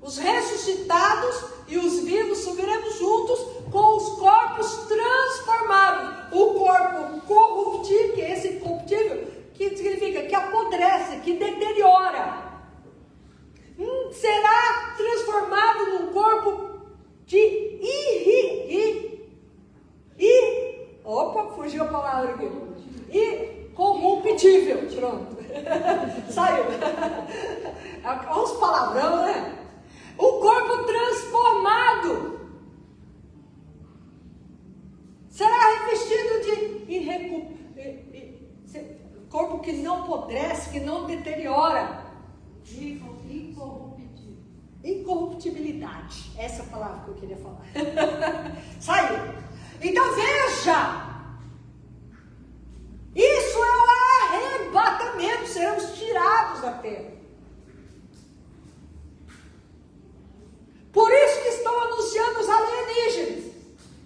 os ressuscitados e os vivos subiremos juntos com os corpos transformados. O corpo corruptível, que é esse corruptível, que significa que apodrece, que deteriora, será transformado num corpo de opa, fugiu a palavra aqui. Incorruptível. Pronto. Saiu. Olha os palavrão, né? O corpo transformado será revestido de corpo que não apodrece, que não deteriora. Incorruptibilidade. Essa é a palavra que eu queria falar. Saiu. Então veja. Isso é o arrebatamento. Seremos tirados da terra. Por isso que estão anunciando os alienígenas.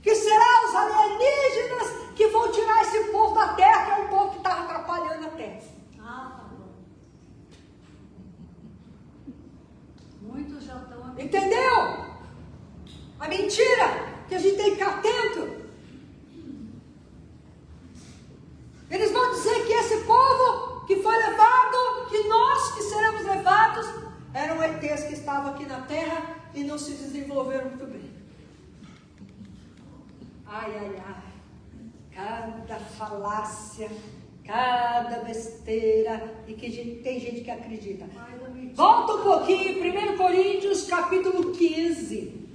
Que serão os alienígenas que vão tirar esse povo da terra, que é um povo que está atrapalhando a terra. Tá bom. Muitos já estão... Entendeu? A mentira que a gente tem que ficar atento. Eles vão dizer que esse povo que foi levado, que nós que seremos levados, eram ETs que estavam aqui na terra e não se desenvolveram muito bem. Ai, ai, ai. Cada falácia, cada besteira, e que tem gente que acredita. Volta um pouquinho, 1 Coríntios capítulo 15,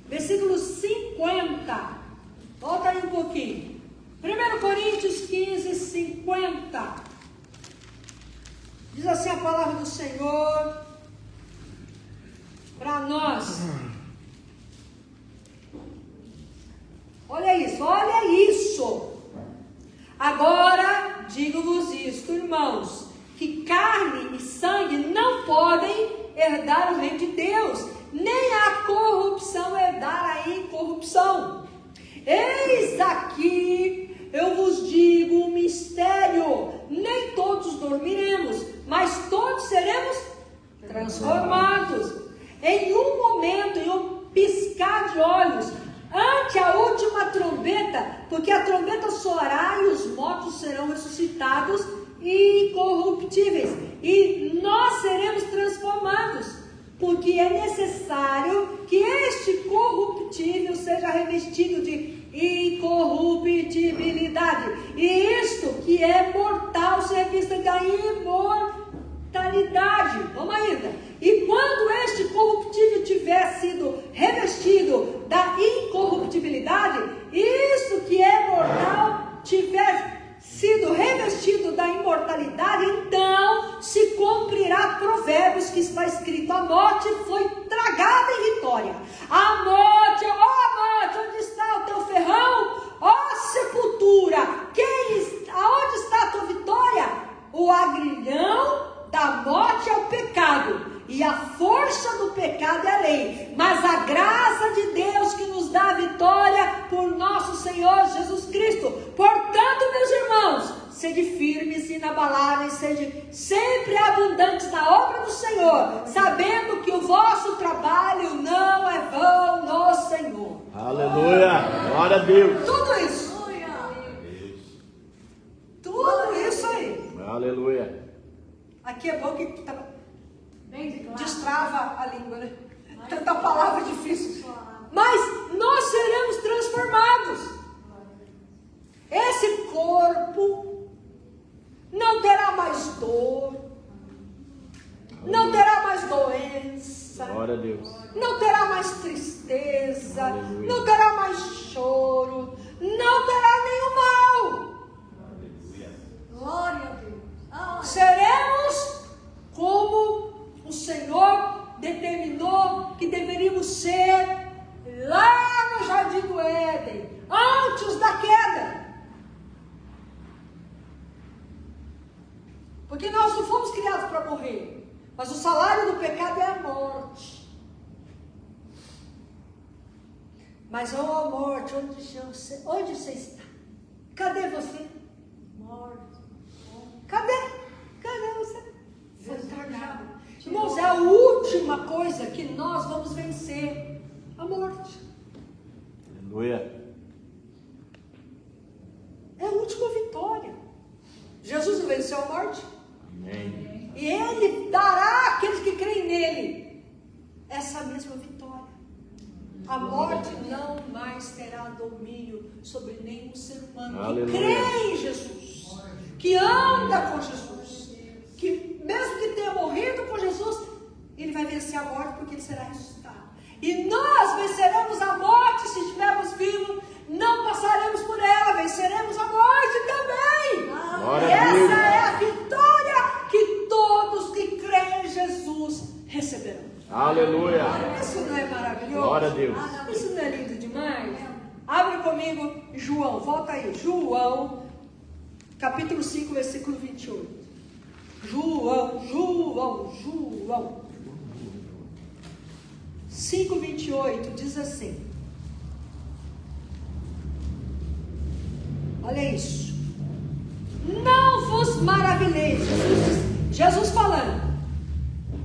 versículo 50. Volta aí um pouquinho. 1 Coríntios 15, 50. Diz assim a palavra do Senhor para nós. Olha isso, olha isso. Agora digo-vos isto, irmãos, que carne e sangue não podem herdar o reino de Deus, nem a corrupção herdar a incorrupção. Eis aqui, eu vos digo um mistério, nem todos dormiremos, mas todos seremos transformados. Em um momento, em um piscar de olhos, ante a última trombeta, porque a trombeta soará e os mortos serão ressuscitados incorruptíveis, e nós seremos transformados, porque é necessário que este corruptível seja revestido de incorruptibilidade, e isto que é mortal seja revista da imortalidade. Vamos ainda. E quando este corruptível tiver sido revestido da incorruptibilidade, isto que é mortal tiver sido revestido da imortalidade, então se cumprirá Provérbios, que está escrito: a morte foi tragada em vitória. A morte, onde está o teu ferrão? Ó sepultura, aonde está a tua vitória? O agrilhão da morte é o pecado, e a força do pecado é a lei, mas a graça de Deus que nos dá a vitória por nosso Senhor Jesus Cristo. Portanto, meus irmãos, sede firmes e inabaláveis, sede sempre abundantes na obra do Senhor, sabendo que o vosso trabalho não é vão no Senhor. Aleluia. Glória a Deus. Tudo isso. Tudo isso aí. Aleluia. Aqui é bom que Bem de claro. Destrava a língua, né? Tanta palavra difícil. Mas nós seremos transformados. Esse corpo não terá mais dor, não terá mais doença, Glória a Deus. não terá mais tristeza, Aleluia. não terá mais choro, não terá nenhum mal. Glória a Deus. Ah, Seremos como o Senhor determinou que deveríamos ser lá no Jardim do Éden, antes da queda. Porque nós não fomos criados para morrer, mas o salário do pecado é a morte. Mas, ó morte, onde você está? Cadê você? morte. Cadê? Cadê você? Você está nada. Irmãos, é a última coisa que nós vamos vencer: a morte. Aleluia. É a última vitória. Jesus não venceu a morte? Amém. E Ele dará àqueles que creem nele essa mesma vitória. A morte não mais terá domínio sobre nenhum ser humano Aleluia. que crê em Jesus, que anda com Jesus, que mesmo que tenha morrido com Jesus, ele vai vencer a morte porque ele será ressuscitado. E nós venceremos a morte se estivermos vivos, não passaremos por ela, venceremos a morte também. Glória a Deus. Essa é a vitória que todos que creem em Jesus receberão. Aleluia. Isso não é maravilhoso? Glória a Deus. Isso não é lindo demais? Abre comigo João, volta aí. João, capítulo 5, versículo 28. João. 5:28 diz assim. Olha isso. Não vos maravilheis, Jesus falando.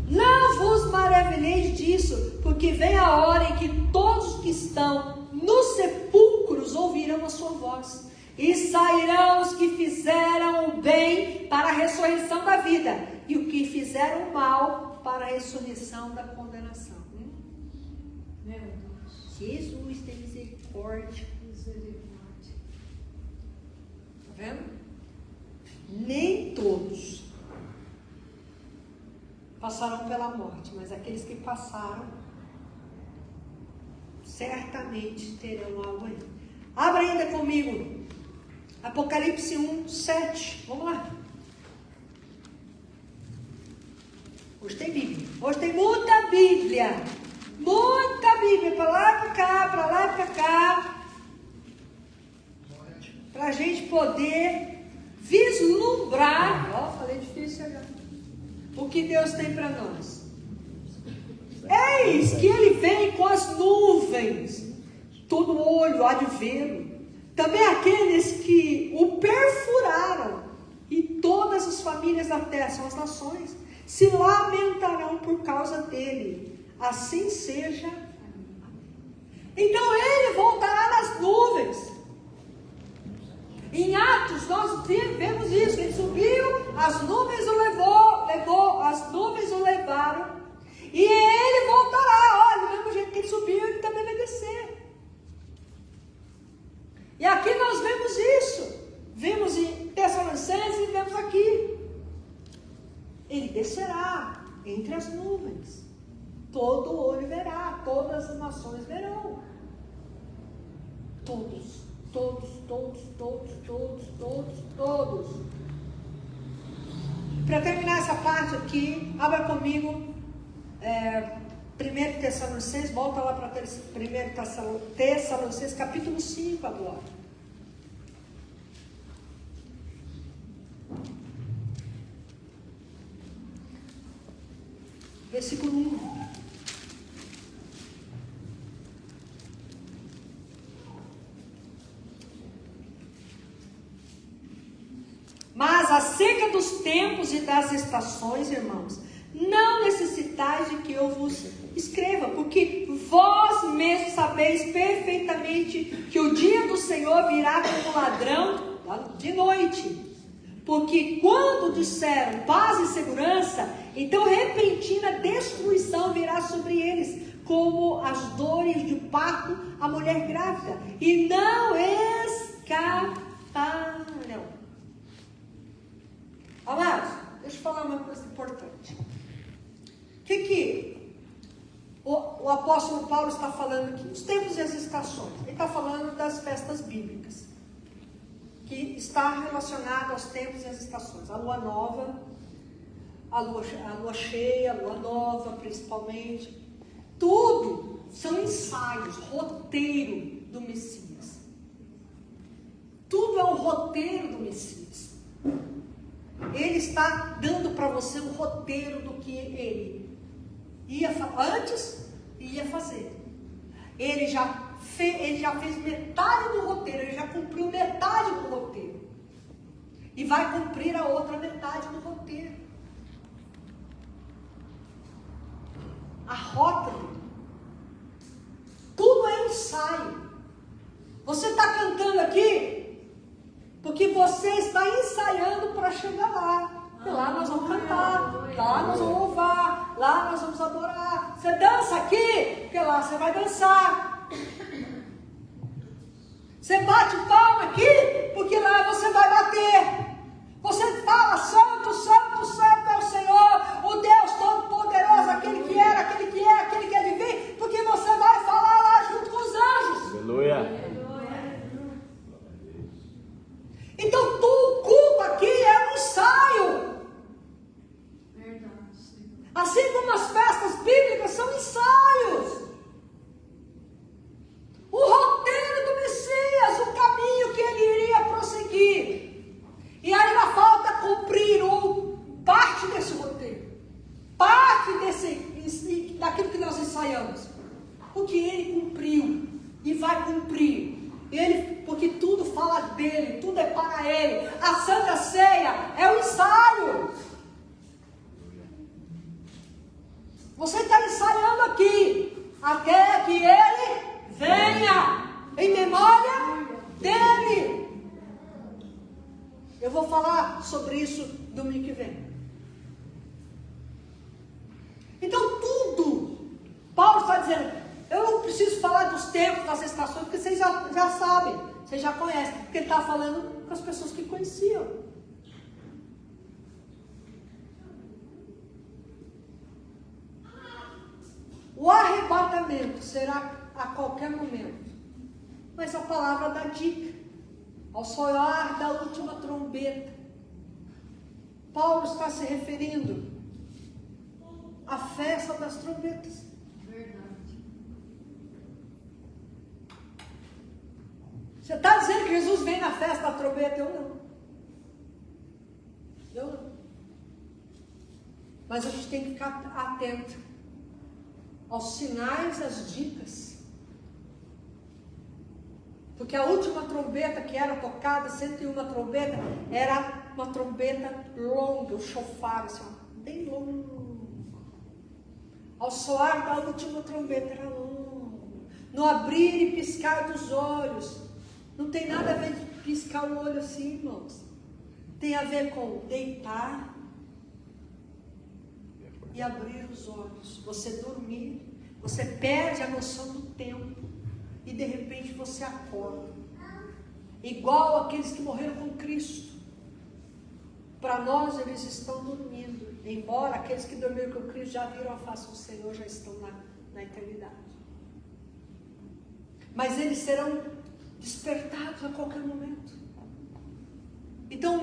Não vos maravilheis disso, porque vem a hora em que todos que estão nos sepulcros ouvirão a sua voz, e sairão os que fizeram o bem para a ressurreição da vida, e o que fizeram o mal para a ressurreição da condenação. Meu Deus. Jesus tem misericórdia. Misericórdia. Tá vendo? Nem todos passarão pela morte, mas aqueles que passaram certamente terão algo aí. Abra ainda comigo Apocalipse 1:7. Vamos lá. Hoje tem Bíblia. Hoje tem muita Bíblia. Muita Bíblia. Para lá e para cá, para lá e para cá. Para a gente poder vislumbrar. Ó, falei difícil agora. O que Deus tem para nós. Eis que Ele vem com as nuvens. Todo olho há de vê-lo. Também aqueles que o perfuraram. E todas as famílias da terra, são as nações, se lamentarão por causa dele. Assim seja. Então Ele voltará nas nuvens. Em Atos nós vemos isso. Ele subiu, as nuvens o levou, as nuvens o levaram. E Ele voltará. Olha, do mesmo jeito que Ele subiu, Ele também vai descer. E aqui nós vemos isso. Vimos em Tessalonicenses e vemos aqui. Ele descerá entre as nuvens. Todo olho verá, todas as nações verão. Todos. Para terminar essa parte aqui, abra comigo 1 Tessalonicenses, volta lá para 1 Tessalonicenses, capítulo 5 agora. Versículo 1. Mas acerca dos tempos e das estações, irmãos, não necessitais de que eu vos escreva, porque vós mesmos sabeis perfeitamente que o dia do Senhor virá como ladrão de noite. Porque quando disseram paz e segurança, então repentina sobre eles, como as dores de parto à mulher grávida, e não escaparão. Amados, deixa eu falar uma coisa importante. O que o apóstolo Paulo está falando aqui? Os tempos e as estações. Ele está falando das festas bíblicas, que está relacionado aos tempos e às estações. A lua nova, a lua cheia, a lua nova principalmente. Tudo são ensaios, roteiro do Messias. Tudo é um roteiro do Messias. Ele está dando para você um roteiro do que ele antes ia fazer. Ele já fez metade do roteiro, ele já cumpriu metade do roteiro. E vai cumprir a outra metade do roteiro. A rota dele. Tudo é ensaio. Você está cantando aqui porque você está ensaiando para chegar lá. E lá nós vamos cantar, lá nós vamos louvar, lá nós vamos adorar. Você dança aqui, porque lá você vai dançar. Você bate palma aqui, porque lá você vai bater. Você fala, santo, santo, santo é o Senhor, o Deus Todo-Poderoso, aquele que era, aquele que é, aquele que há de vir, porque você vai falar lá junto com os anjos. Aleluia. Então, o culto aqui é um ensaio. Assim como as festas bíblicas são ensaios. O roteiro do Messias, o caminho que ele iria prosseguir. E ainda falta cumprir parte desse roteiro. Parte daquilo que nós ensaiamos. O que ele cumpriu e vai cumprir. Porque tudo fala dele, tudo é para ele. A Santa Ceia é um ensaio. Você está ensaiando aqui, até que ele venha, em memória dele. Eu vou falar sobre isso domingo que vem. Então tudo, Paulo está dizendo, eu não preciso falar dos tempos, das estações, porque vocês já sabem, vocês já conhecem, porque ele está falando com as pessoas que conheciam. O arrebatamento será a qualquer momento, mas a palavra dá dica, ao soar da última trombeta. Paulo está se referindo à festa das trombetas. Você está dizendo que Jesus vem na festa da trombeta? Eu não. Eu não. Mas a gente tem que ficar atento aos sinais, às dicas. Porque a última trombeta que era tocada, 101 trombeta, era uma trombeta longa, o chofar, assim, bem longo. Ao soar da última trombeta era longo. No abrir e piscar dos olhos. Não tem nada a ver de piscar o olho assim, irmãos. Tem a ver com deitar e abrir os olhos. Você dormir, você perde a noção do tempo e de repente você acorda. Igual aqueles que morreram com Cristo. Para nós eles estão dormindo. Embora aqueles que dormiram com Cristo já viram a face do Senhor, já estão na eternidade. Mas eles serão despertados a qualquer momento. Então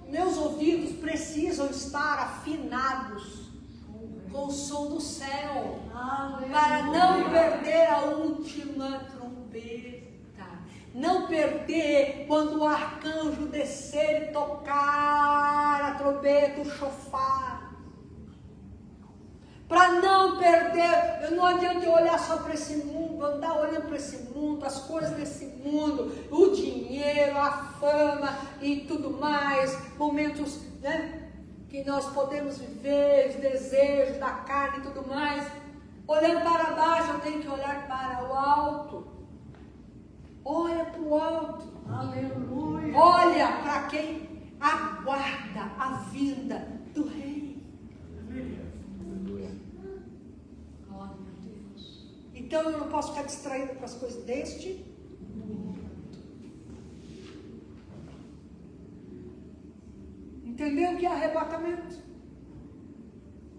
meus ouvidos precisam estar afinados com o som do céu, para não perder a última trombeta, não perder quando o arcanjo descer e tocar a trombeta, o chofar. Para não perder, não adianta eu olhar só para esse mundo, andar olhando para esse mundo, as coisas desse mundo, o dinheiro, a fama e tudo mais, momentos, né, que nós podemos viver, os desejos da carne e tudo mais. Olhando para baixo, eu tenho que olhar para o alto. Olha para o alto. Aleluia. Olha para quem aguarda a vinda do Rei. Então eu não posso ficar distraída com as coisas deste mundo. Entendeu o que é arrebatamento?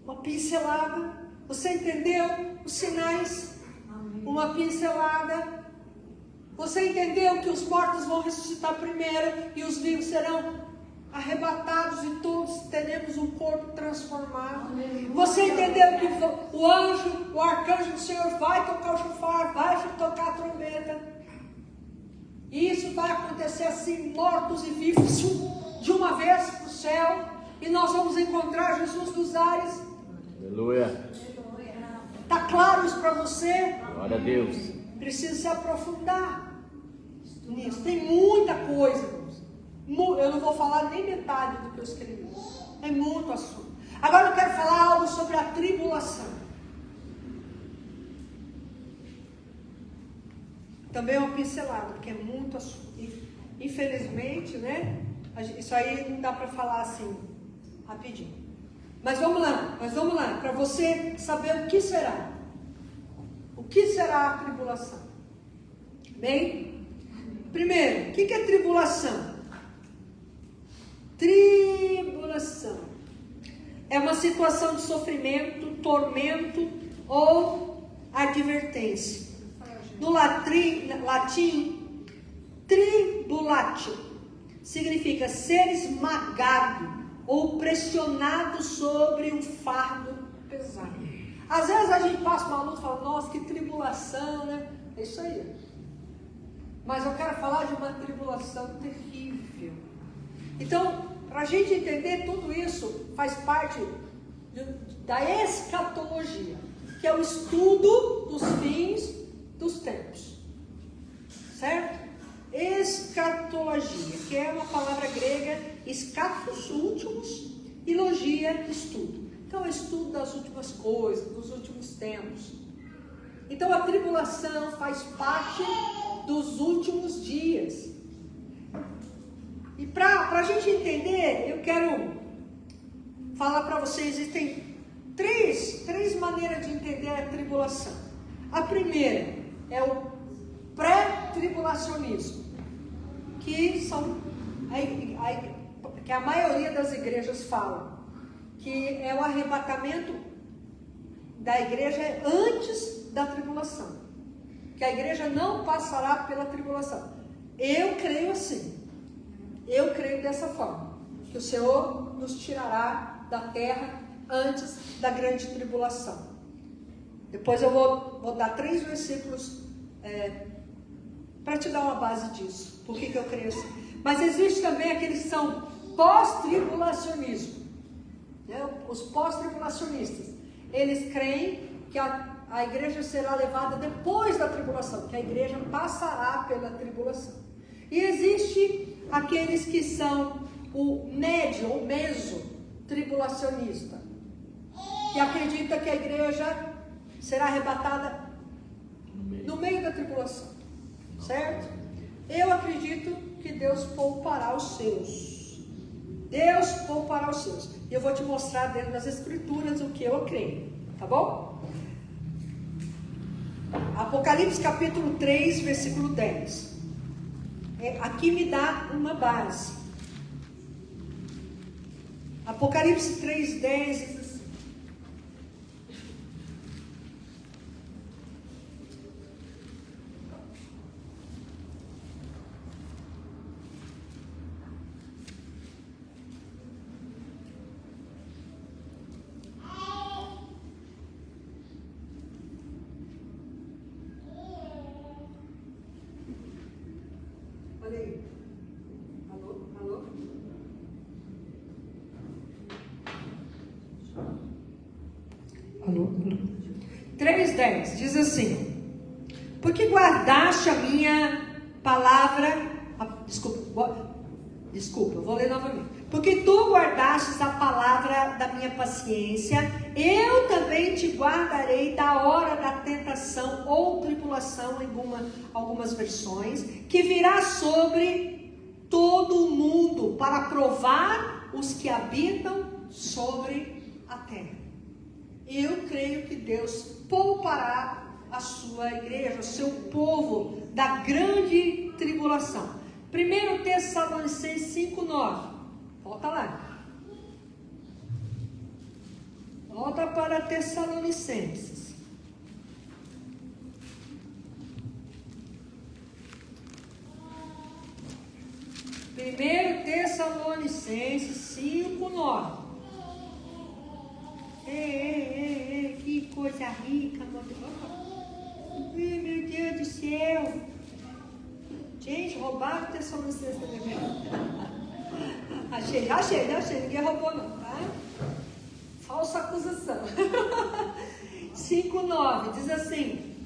Uma pincelada. Você entendeu os sinais? Uma pincelada. Você entendeu que os mortos vão ressuscitar primeiro e os vivos serão arrebatados e todos teremos um corpo transformado. Você entendeu que o anjo, o arcanjo do Senhor vai tocar o chofar, vai tocar a trombeta. E isso vai acontecer assim, mortos e vivos, de uma vez para o céu. E nós vamos encontrar Jesus dos ares. Aleluia. Está claro isso para você? Glória a Deus. Precisa se aprofundar nisso. Tem muita coisa. Eu não vou falar nem metade do que eu escrevi. É muito assunto. Agora eu quero falar algo sobre a tribulação. Também é uma pincelada, porque é muito assunto. Infelizmente, né? Isso aí não dá para falar assim, rapidinho. Mas vamos lá, para você saber o que será. O que será a tribulação? Bem, primeiro, o que é tribulação? Tribulação é uma situação de sofrimento, tormento ou advertência. No latim, tribulatio significa ser esmagado ou pressionado sobre um fardo pesado. Às vezes a gente passa uma luta e fala, nossa, que tribulação, né? É isso aí. Mas eu quero falar de uma tribulação terrível. Então, para a gente entender tudo isso, faz parte da escatologia, que é o estudo dos fins dos tempos. Certo? Escatologia, que é uma palavra grega, escatos, últimos, e logia, estudo. Então, é estudo das últimas coisas, dos últimos tempos. Então, a tribulação faz parte dos últimos dias. E para a gente entender, eu quero falar para vocês, existem três maneiras de entender a tribulação. A primeira é o pré-tribulacionismo, que a maioria das igrejas fala, que é o arrebatamento da igreja antes da tribulação, que a igreja não passará pela tribulação. Eu creio assim, eu creio dessa forma, que o Senhor nos tirará da terra antes da grande tribulação. Depois eu vou dar 3 versículos para te dar uma base disso, por que eu creio assim. Mas existe também aqueles que são pós-tribulacionismo, né? Os pós-tribulacionistas, eles creem que a igreja será levada depois da tribulação, que a igreja passará pela tribulação. E existe aqueles que são o médio ou meso-tribulacionista, que acredita que a igreja será arrebatada no meio da tribulação, certo? Eu acredito que Deus poupará os seus. Deus poupará os seus. E eu vou te mostrar dentro das escrituras o que eu creio, tá bom? Apocalipse capítulo 3, versículo 10. Aqui me dá uma base. Apocalipse 3, 10 diz assim. Olha aí. Alô? Alô? Alô? 3:10 diz assim: porque guardaste a minha palavra. Desculpa, vou ler novamente. Porque tu guardastes a palavra da minha paciência, eu também te guardarei da hora da tentação ou tribulação, em algumas versões, que virá sobre todo o mundo para provar os que habitam sobre a terra. Eu creio que Deus poupará a sua igreja, o seu povo da grande tribulação. 1 Tessalonicenses 5:9. Volta lá. Volta para Tessalonicenses. Primeiro Tessalonicenses 5:9. Ei, que coisa rica, meu Deus. Meu Deus do céu. Gente, roubaram o Tessalonicenses também. Achei. Ninguém roubou não, tá? Falsa acusação. 5:9 diz assim.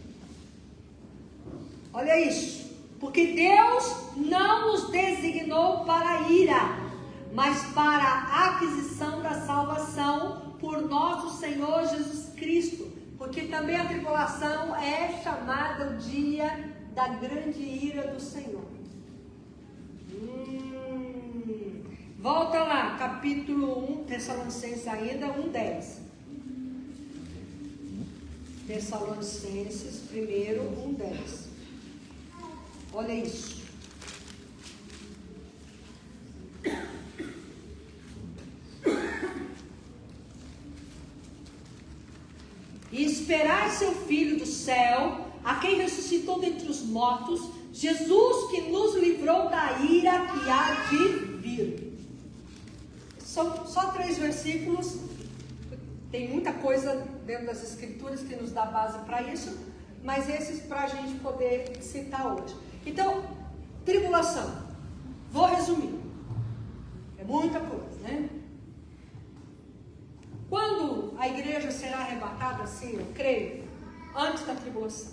Olha isso. Porque Deus não nos designou para a ira, mas para a aquisição da salvação por nosso Senhor Jesus Cristo. Porque também a tribulação é chamada o dia da grande ira do Senhor. Volta lá, capítulo 1, Tessalonicenses ainda, 1:10. Tessalonicenses, primeiro, 1:10. Olha isso. E esperar seu Filho do céu, a quem ressuscitou dentre os mortos, Jesus que nos livrou da ira que há de vir. São só 3 versículos. Tem muita coisa dentro das Escrituras que nos dá base para isso, mas esses para a gente poder citar hoje. Então, tribulação. Vou resumir. É muita coisa, né? Quando a igreja será arrebatada, assim, eu creio, antes da tribulação,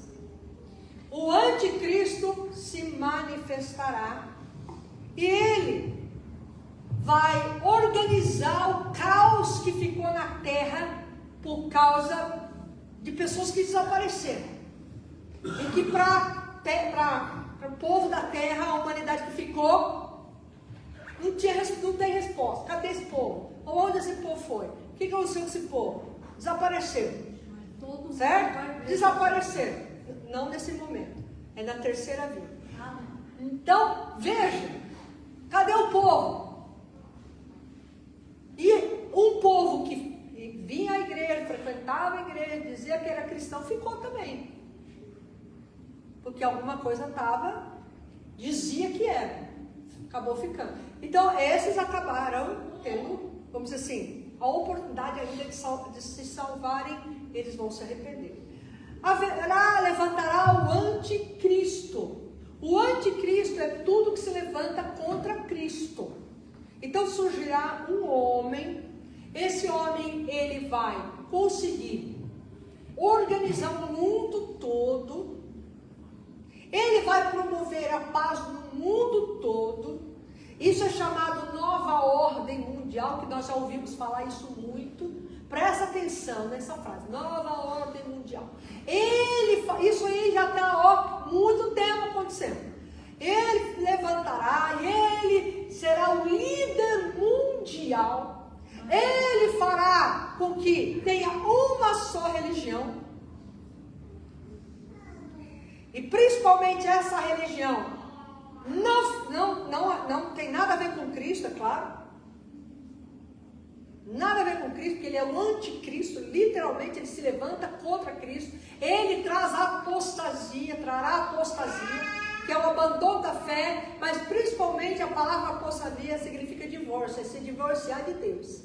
o anticristo se manifestará e ele vai organizar o caos que ficou na terra por causa de pessoas que desapareceram. E que para o povo da terra, a humanidade que ficou, não tem resposta. Cadê esse povo? Onde esse povo foi? O que aconteceu com esse povo? Desapareceram. Certo? Desapareceram. Não nesse momento. É na terceira vinda. Então, veja. Cadê o povo? E um povo que vinha à igreja, frequentava a igreja, dizia que era cristão, ficou também. Porque alguma coisa dizia que era. Acabou ficando. Então, esses acabaram tendo, vamos dizer assim, a oportunidade ainda de se salvarem, eles vão se arrepender. Levantará o anticristo. O anticristo é tudo que se levanta contra Cristo. Então surgirá um homem. Esse homem, ele vai conseguir organizar o mundo todo. Ele vai promover a paz no mundo todo. Isso é chamado nova ordem mundial, que nós já ouvimos falar isso muito. Presta atenção nessa frase, nova ordem mundial. Isso aí já está há muito tempo acontecendo. Ele levantará e ele será o líder mundial. Ele fará com que tenha uma só religião. E principalmente essa religião não tem nada a ver com Cristo, é claro. Nada a ver com Cristo, porque ele é o anticristo. Literalmente ele se levanta contra Cristo. Ele trará apostasia, que é o abandono da fé. Mas principalmente a palavra apostasia significa divórcio, é se divorciar de Deus.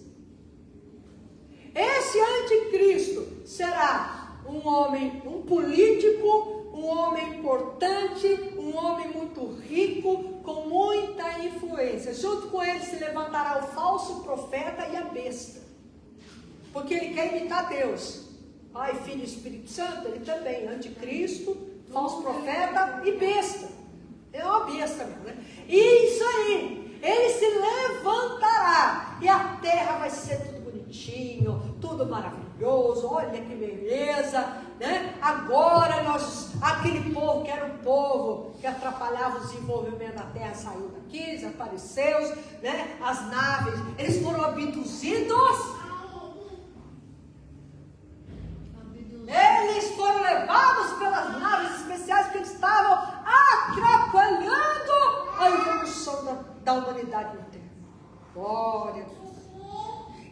Esse anticristo será um homem, um político, um homem importante, um homem muito rico, com muita influência. Junto com ele se levantará o falso profeta e a besta. Porque ele quer imitar Deus. Pai, Filho e Espírito Santo, ele também. Anticristo, falso profeta e besta. É uma besta mesmo, né? E isso aí, ele se levantará. E a terra vai ser tudo bonitinho, tudo maravilhoso. Olha que beleza, né? Agora aquele povo que era um povo que atrapalhava o desenvolvimento da terra saiu daqui, desapareceu, né? As naves, eles foram abduzidos, eles foram levados pelo da humanidade na terra. Glória a Deus.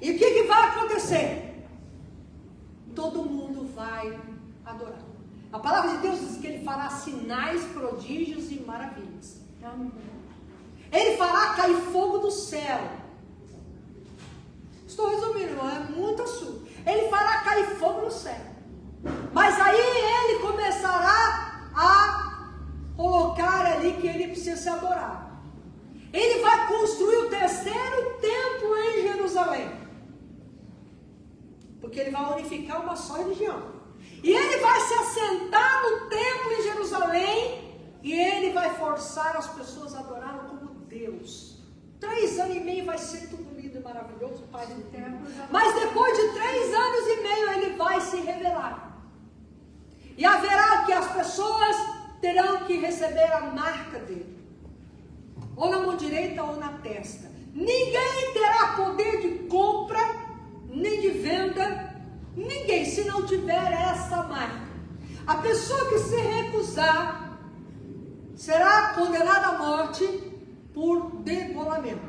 E o que vai acontecer? Todo mundo vai adorar. A palavra de Deus diz que Ele fará sinais, prodígios e maravilhas. Ele fará cair fogo do céu. Estou resumindo, não é muito assunto. Ele fará cair fogo no céu. Mas aí Ele começará a colocar ali que Ele precisa ser adorado. Ele vai construir o terceiro templo em Jerusalém. Porque Ele vai unificar uma só religião. E Ele vai se assentar no templo em Jerusalém. E Ele vai forçar as pessoas a adorá-lo como Deus. 3 anos e meio vai ser tudo lindo e maravilhoso, Pai do templo. Mas depois de 3 anos e meio Ele vai se revelar. E haverá que as pessoas terão que receber a marca dele. Ou na mão direita ou na testa. Ninguém terá poder de compra, nem de venda. Ninguém, se não tiver essa marca. A pessoa que se recusar será condenada à morte por degolamento.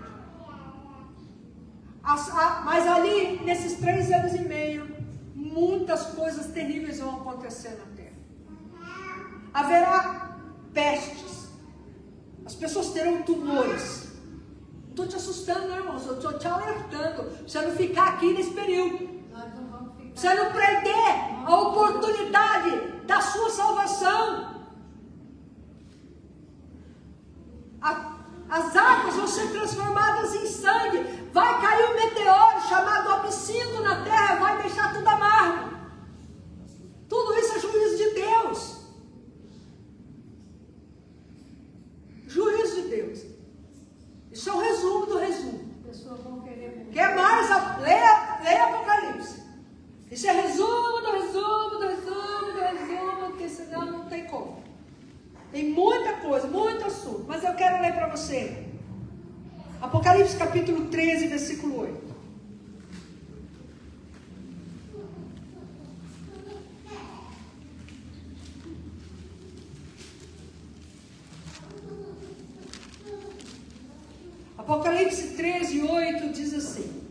Mas ali, nesses 3 anos e meio, muitas coisas terríveis vão acontecer na terra. Haverá pestes. As pessoas terão tumores. Não estou te assustando, não, irmãos. Eu estou te alertando. Pra você não ficar aqui nesse período. Você não perder a oportunidade da sua salvação. As águas vão ser transformadas em sangue. Vai cair um meteoro chamado absinto na terra. Vai deixar tudo amargo. Tudo isso é juízo de Deus. Juízo de Deus. Isso é um resumo do resumo. Pessoas vão querer. Quer mais? Leia Apocalipse. Isso é resumo do resumo do resumo do resumo, porque senão não tem como. Tem muita coisa, muito assunto. Mas eu quero ler para você. Apocalipse capítulo 13, versículo 8. Apocalipse 13, 8 diz assim.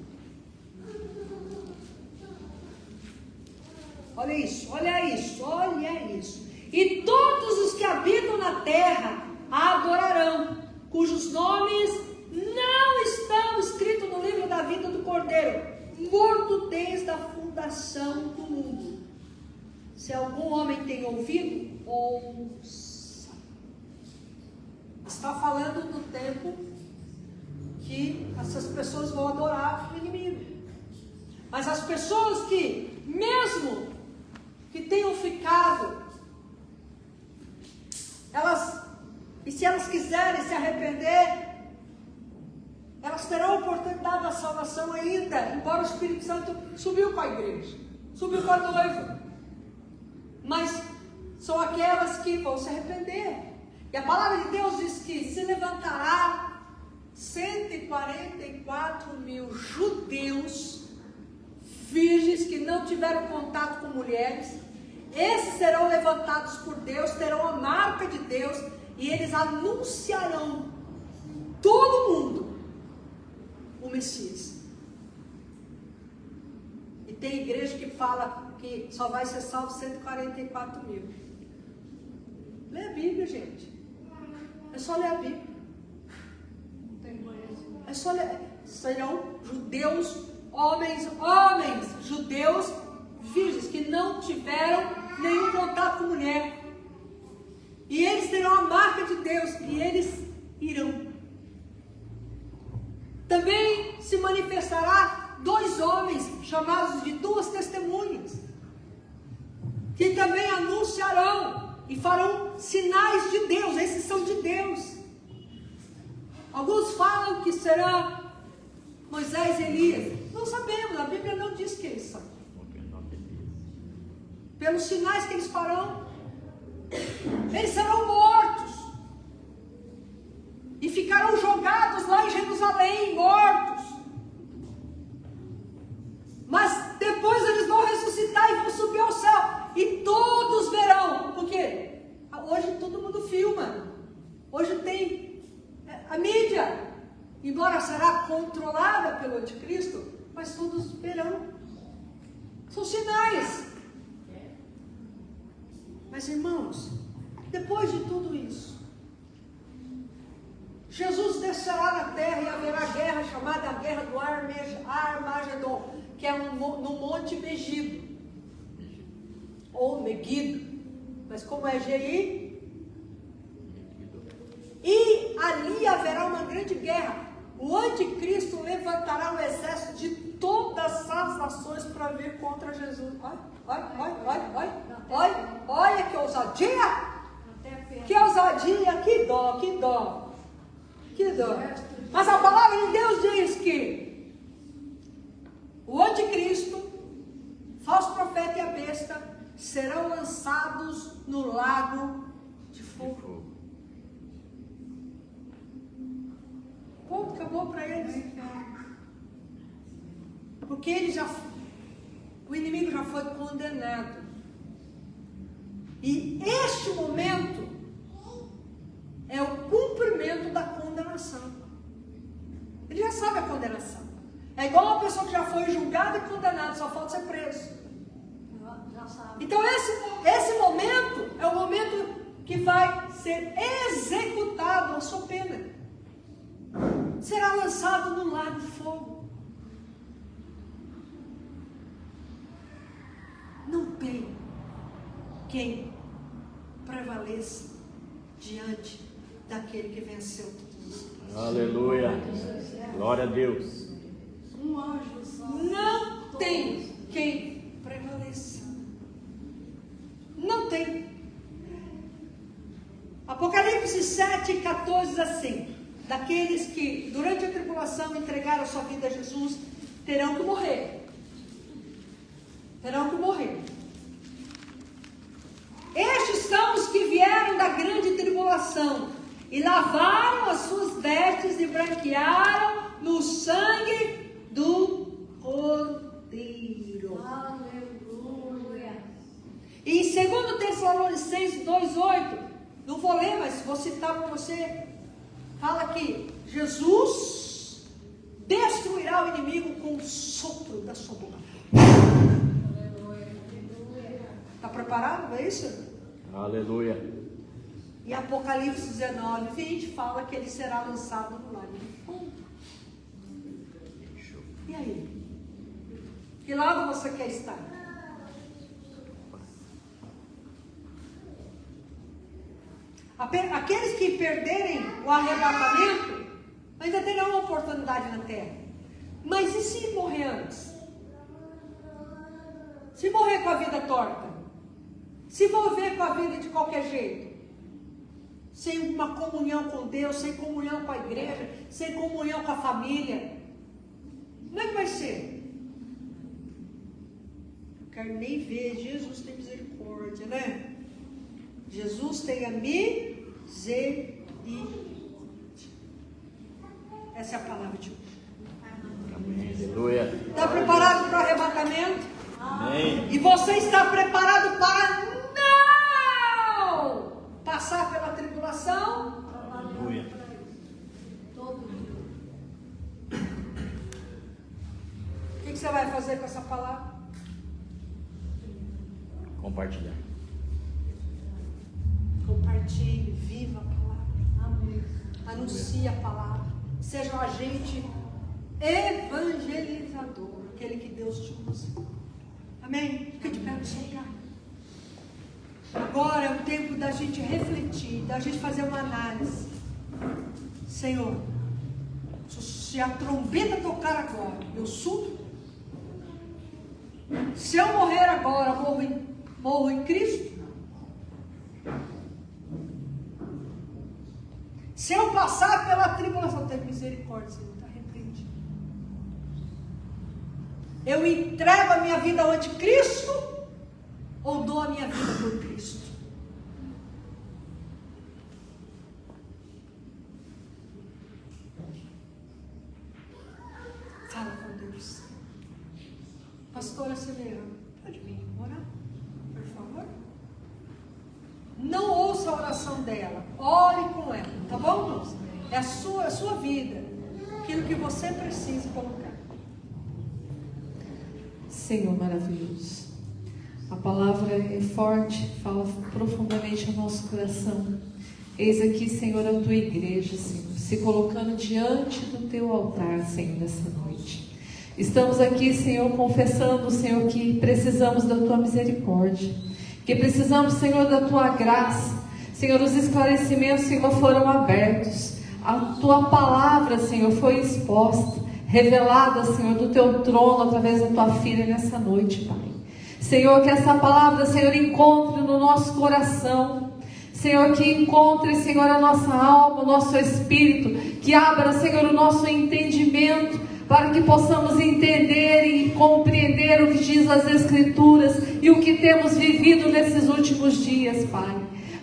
Olha isso, olha isso, olha isso. E todos os que habitam na terra a adorarão, cujos nomes não estão escritos no livro da vida do Cordeiro, morto desde a fundação do mundo. Se algum homem tem ouvido, ouça. Está falando do tempo que essas pessoas vão adorar o inimigo. Mas as pessoas que, mesmo que tenham ficado, e se elas quiserem se arrepender, elas terão a oportunidade da salvação ainda, embora o Espírito Santo subiu com a igreja, subiu com a noiva. Mas são aquelas que vão se arrepender. E a palavra de Deus diz que se levantará 144 mil judeus virgens que não tiveram contato com mulheres. Esses serão levantados por Deus, terão a marca de Deus, e eles anunciarão todo mundo o Messias. E tem igreja que fala que só vai ser salvo 144 mil. Lê a Bíblia, gente. É só ler a Bíblia. É só ler. Serão judeus, homens, judeus virgens que não tiveram nenhum contato com mulher. E eles terão a marca de Deus e eles irão. Também se manifestará 2 homens chamados de 2 testemunhas, que também anunciarão e farão sinais de Deus. Esses são de Deus. Alguns falam que será Moisés e Elias. Não sabemos, a Bíblia não diz que eles são. Pelos sinais que eles farão, eles serão mortos e ficarão jogados lá em Jerusalém, mortos. Mas depois eles vão ressuscitar e vão subir ao céu, e todos verão. Porque hoje todo mundo filma, hoje tem a mídia, embora será controlada pelo anticristo, mas todos verão. São sinais. Mas, irmãos, depois de tudo isso, Jesus descerá na terra e haverá guerra chamada a Guerra do Armagedon, que é no Monte Megido, ou Megido, mas como é GI? E ali haverá uma grande guerra. O anticristo levantará o exército de todas as nações para vir contra Jesus. Olha que ousadia! Que ousadia, que dó, que dó. Que dó. Mas a palavra de Deus diz que o anticristo, falso profeta e a besta serão lançados no lago de fogo. Ponto, acabou para eles. Porque o inimigo já foi condenado. E este momento é o cumprimento da condenação. Ele já sabe a condenação. É igual uma pessoa que já foi julgada e condenada, só falta ser preso. Já sabe. Então esse momento é o momento que vai ser executado a sua pena. Será lançado no lago de fogo. Não tem quem prevaleça diante daquele que venceu tudo isso. Aleluia. Glória a Deus. Um anjo só. Não tem quem prevaleça. Não tem. Apocalipse 7,14 diz assim: daqueles que durante a tribulação entregaram sua vida a Jesus, terão que morrer. Terão que morrer. Estes são os que vieram da grande tribulação e lavaram as suas vestes e branquearam no sangue do Cordeiro. Aleluia. E em 2 Tessalonicenses 2,8, não vou ler, mas vou citar para você, fala que Jesus destruirá o inimigo com o sopro da sua boca. Está preparado? É isso? Aleluia. E Apocalipse 19:20 fala que ele será lançado no lago de fogo. E aí? Que lado você quer estar? Aqueles que perderem o arrebatamento ainda terão uma oportunidade na terra. Mas e se morrer antes? Se morrer com a vida torta? Se envolver com a vida de qualquer jeito? Sem uma comunhão com Deus, sem comunhão com a igreja, sem comunhão com a família? Como é que vai ser? Não quero nem ver. Jesus tem misericórdia, né? Jesus tenha misericórdia. Essa é a palavra de hoje. Amém. Aleluia. Está preparado para o arrebatamento? Amém. E você está preparado para não passar pela tribulação? Aleluia. Todo dia. O que você vai fazer com essa palavra? Compartilhar. Compartilhe, viva a palavra. Amém. Anuncie a palavra. Seja um agente evangelizador, aquele que Deus te usa. Amém? Fica de pé no seu lugar. Agora é o tempo da gente refletir, da gente fazer uma análise. Senhor, se a trombeta tocar agora, eu subo. Se eu morrer agora, morro em Cristo. Se eu passar pela tribulação, tem misericórdia, Senhor, está repreendido. Eu entrego a minha vida ao anticristo ou dou a minha vida por Cristo? Fala com Deus. Pastora Celera, pode vir orar, por favor? Não ouça a oração dela, ore com ela, tá bom, irmãos? É a sua vida. aquilo que você precisa colocar. Senhor maravilhoso, a palavra é forte, fala profundamente ao nosso coração. Eis aqui, Senhor, a tua igreja, Senhor, se colocando diante do teu altar, Senhor, nessa noite. Estamos aqui, Senhor, confessando, Senhor, que precisamos da tua misericórdia, que precisamos, Senhor, da tua graça. Senhor, os esclarecimentos, Senhor, foram abertos. A tua palavra, Senhor, foi exposta, revelada, Senhor, do teu trono através da tua filha nessa noite, Pai. Senhor, que essa palavra, Senhor, encontre no nosso coração. Senhor, que encontre, Senhor, a nossa alma, o nosso espírito, que abra, Senhor, o nosso entendimento, para que possamos entender e compreender o que diz as Escrituras e o que temos vivido nesses últimos dias, Pai.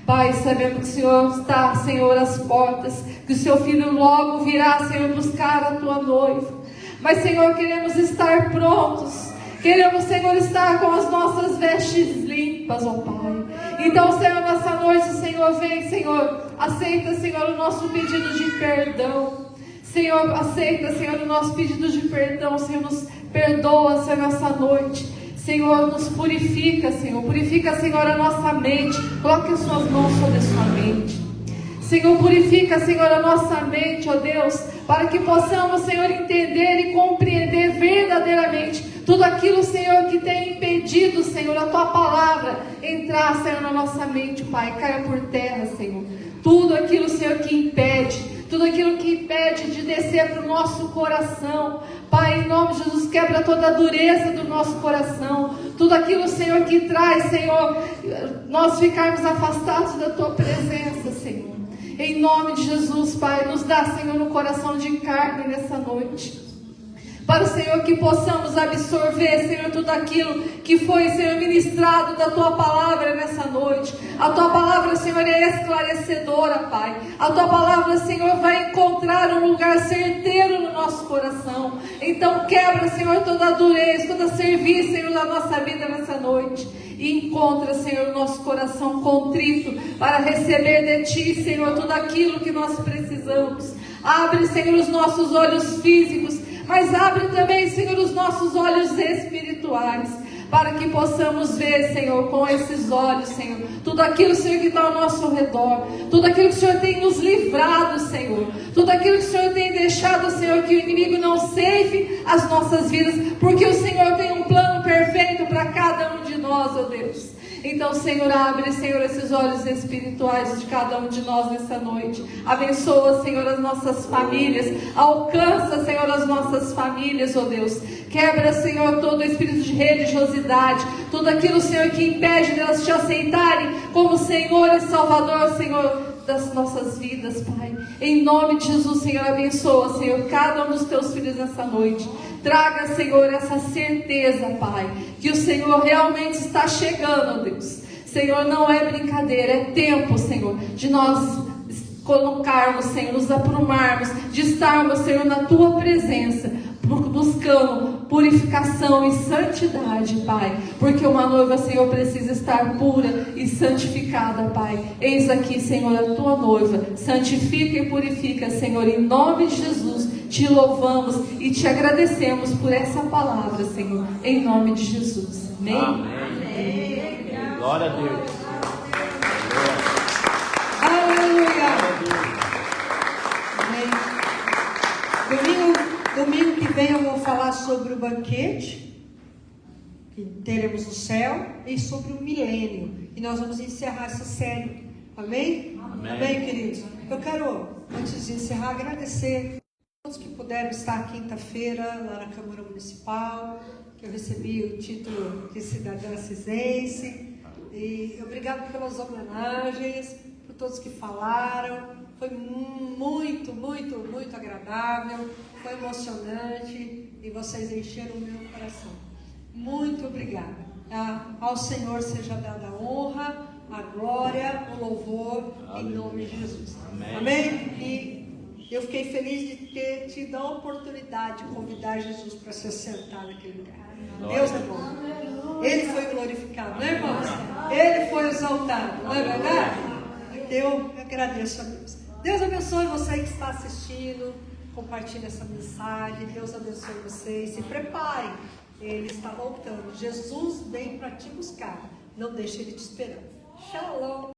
Pai, sabemos que o Senhor está, Senhor, às portas, que o Seu Filho logo virá, Senhor, buscar a Tua noiva. Mas, Senhor, queremos estar prontos. Queremos, Senhor, estar com as nossas vestes limpas, ó Pai. Então, Senhor, nessa noite, Senhor, vem, Senhor, aceita, Senhor, o nosso pedido de perdão. Senhor, aceita, Senhor, o nosso pedido de perdão. Senhor, nos perdoa, Senhor, nessa noite. Senhor, nos purifica, Senhor. Purifica, Senhor, a nossa mente. Coloque as suas mãos sobre a sua mente. Senhor, purifica, Senhor, a nossa mente, ó Deus, para que possamos, Senhor, entender e compreender verdadeiramente tudo aquilo, Senhor, que tem impedido, Senhor, a Tua palavra entrar, Senhor, na nossa mente, Pai. Caia por terra, Senhor. Tudo aquilo, Senhor, que impede, tudo aquilo que impede de descer para o nosso coração, Pai, em nome de Jesus, quebra toda a dureza do nosso coração, tudo aquilo, Senhor, que traz, Senhor, nós ficarmos afastados da Tua presença, Senhor. Em nome de Jesus, Pai, nos dá, Senhor, um coração de carne nessa noite. Para, Senhor, que possamos absorver, Senhor, tudo aquilo que foi, Senhor, ministrado da Tua palavra nessa noite. A Tua palavra, Senhor, é esclarecedora, Pai. A Tua palavra, Senhor, vai encontrar um lugar certeiro no nosso coração. Então quebra, Senhor, toda a dureza, toda a serviço, Senhor, da nossa vida nessa noite. E encontra, Senhor, o nosso coração contrito para receber de Ti, Senhor, tudo aquilo que nós precisamos. Abre, Senhor, os nossos olhos físicos, mas abre também, Senhor, os nossos olhos espirituais, para que possamos ver, Senhor, com esses olhos, Senhor, tudo aquilo, Senhor, que está ao nosso redor, tudo aquilo que o Senhor tem nos livrado, Senhor, tudo aquilo que o Senhor tem deixado, Senhor, que o inimigo não ceife as nossas vidas, porque o Senhor tem um plano perfeito para cada um de nós, ó Deus. Então, Senhor, abre, Senhor, esses olhos espirituais de cada um de nós nessa noite. Abençoa, Senhor, as nossas famílias. Alcança, Senhor, as nossas famílias, ó Deus. Quebra, Senhor, todo o espírito de religiosidade. Tudo aquilo, Senhor, que impede delas te aceitarem como Senhor e Salvador, Senhor, das nossas vidas, Pai. Em nome de Jesus, Senhor, abençoa, Senhor, cada um dos Teus filhos nessa noite. Traga, Senhor, essa certeza, Pai, que o Senhor realmente está chegando, ó Deus. Senhor, não é brincadeira, é tempo, Senhor, de nós colocarmos, Senhor, nos aprumarmos, de estarmos, Senhor, na Tua presença, buscando purificação e santidade, Pai, porque uma noiva, Senhor, precisa estar pura e santificada, Pai. Eis aqui, Senhor, a Tua noiva, santifica e purifica, Senhor, em nome de Jesus. Te louvamos e te agradecemos por essa palavra, Senhor, em nome de Jesus. Amém? Amém. Glória a Deus. Aleluia. Amém. Domingo que vem eu vou falar sobre o banquete que teremos no céu e sobre o milênio. E nós vamos encerrar essa série. Amém? Amém. Amém, queridos? Eu quero, antes de encerrar, agradecer todos que puderam estar quinta-feira lá na Câmara Municipal, que eu recebi o título de cidadã cisense. E obrigado pelas homenagens, por todos que falaram. Foi muito, muito, muito agradável, foi emocionante e vocês encheram o meu coração. Muito obrigada. Ao Senhor seja dada a honra, a glória, o louvor, em nome de Jesus. Amém. Amém? E eu fiquei feliz de ter tido a oportunidade de convidar Jesus para se sentar naquele lugar. Deus é bom. Ele foi glorificado, não é, irmãos? Ele foi exaltado, não é verdade? Eu agradeço a Deus. Deus abençoe você que está assistindo. compartilhe essa mensagem. Deus abençoe vocês. Se preparem, Ele está voltando. Jesus vem para te buscar. Não deixe Ele te esperando. Shalom.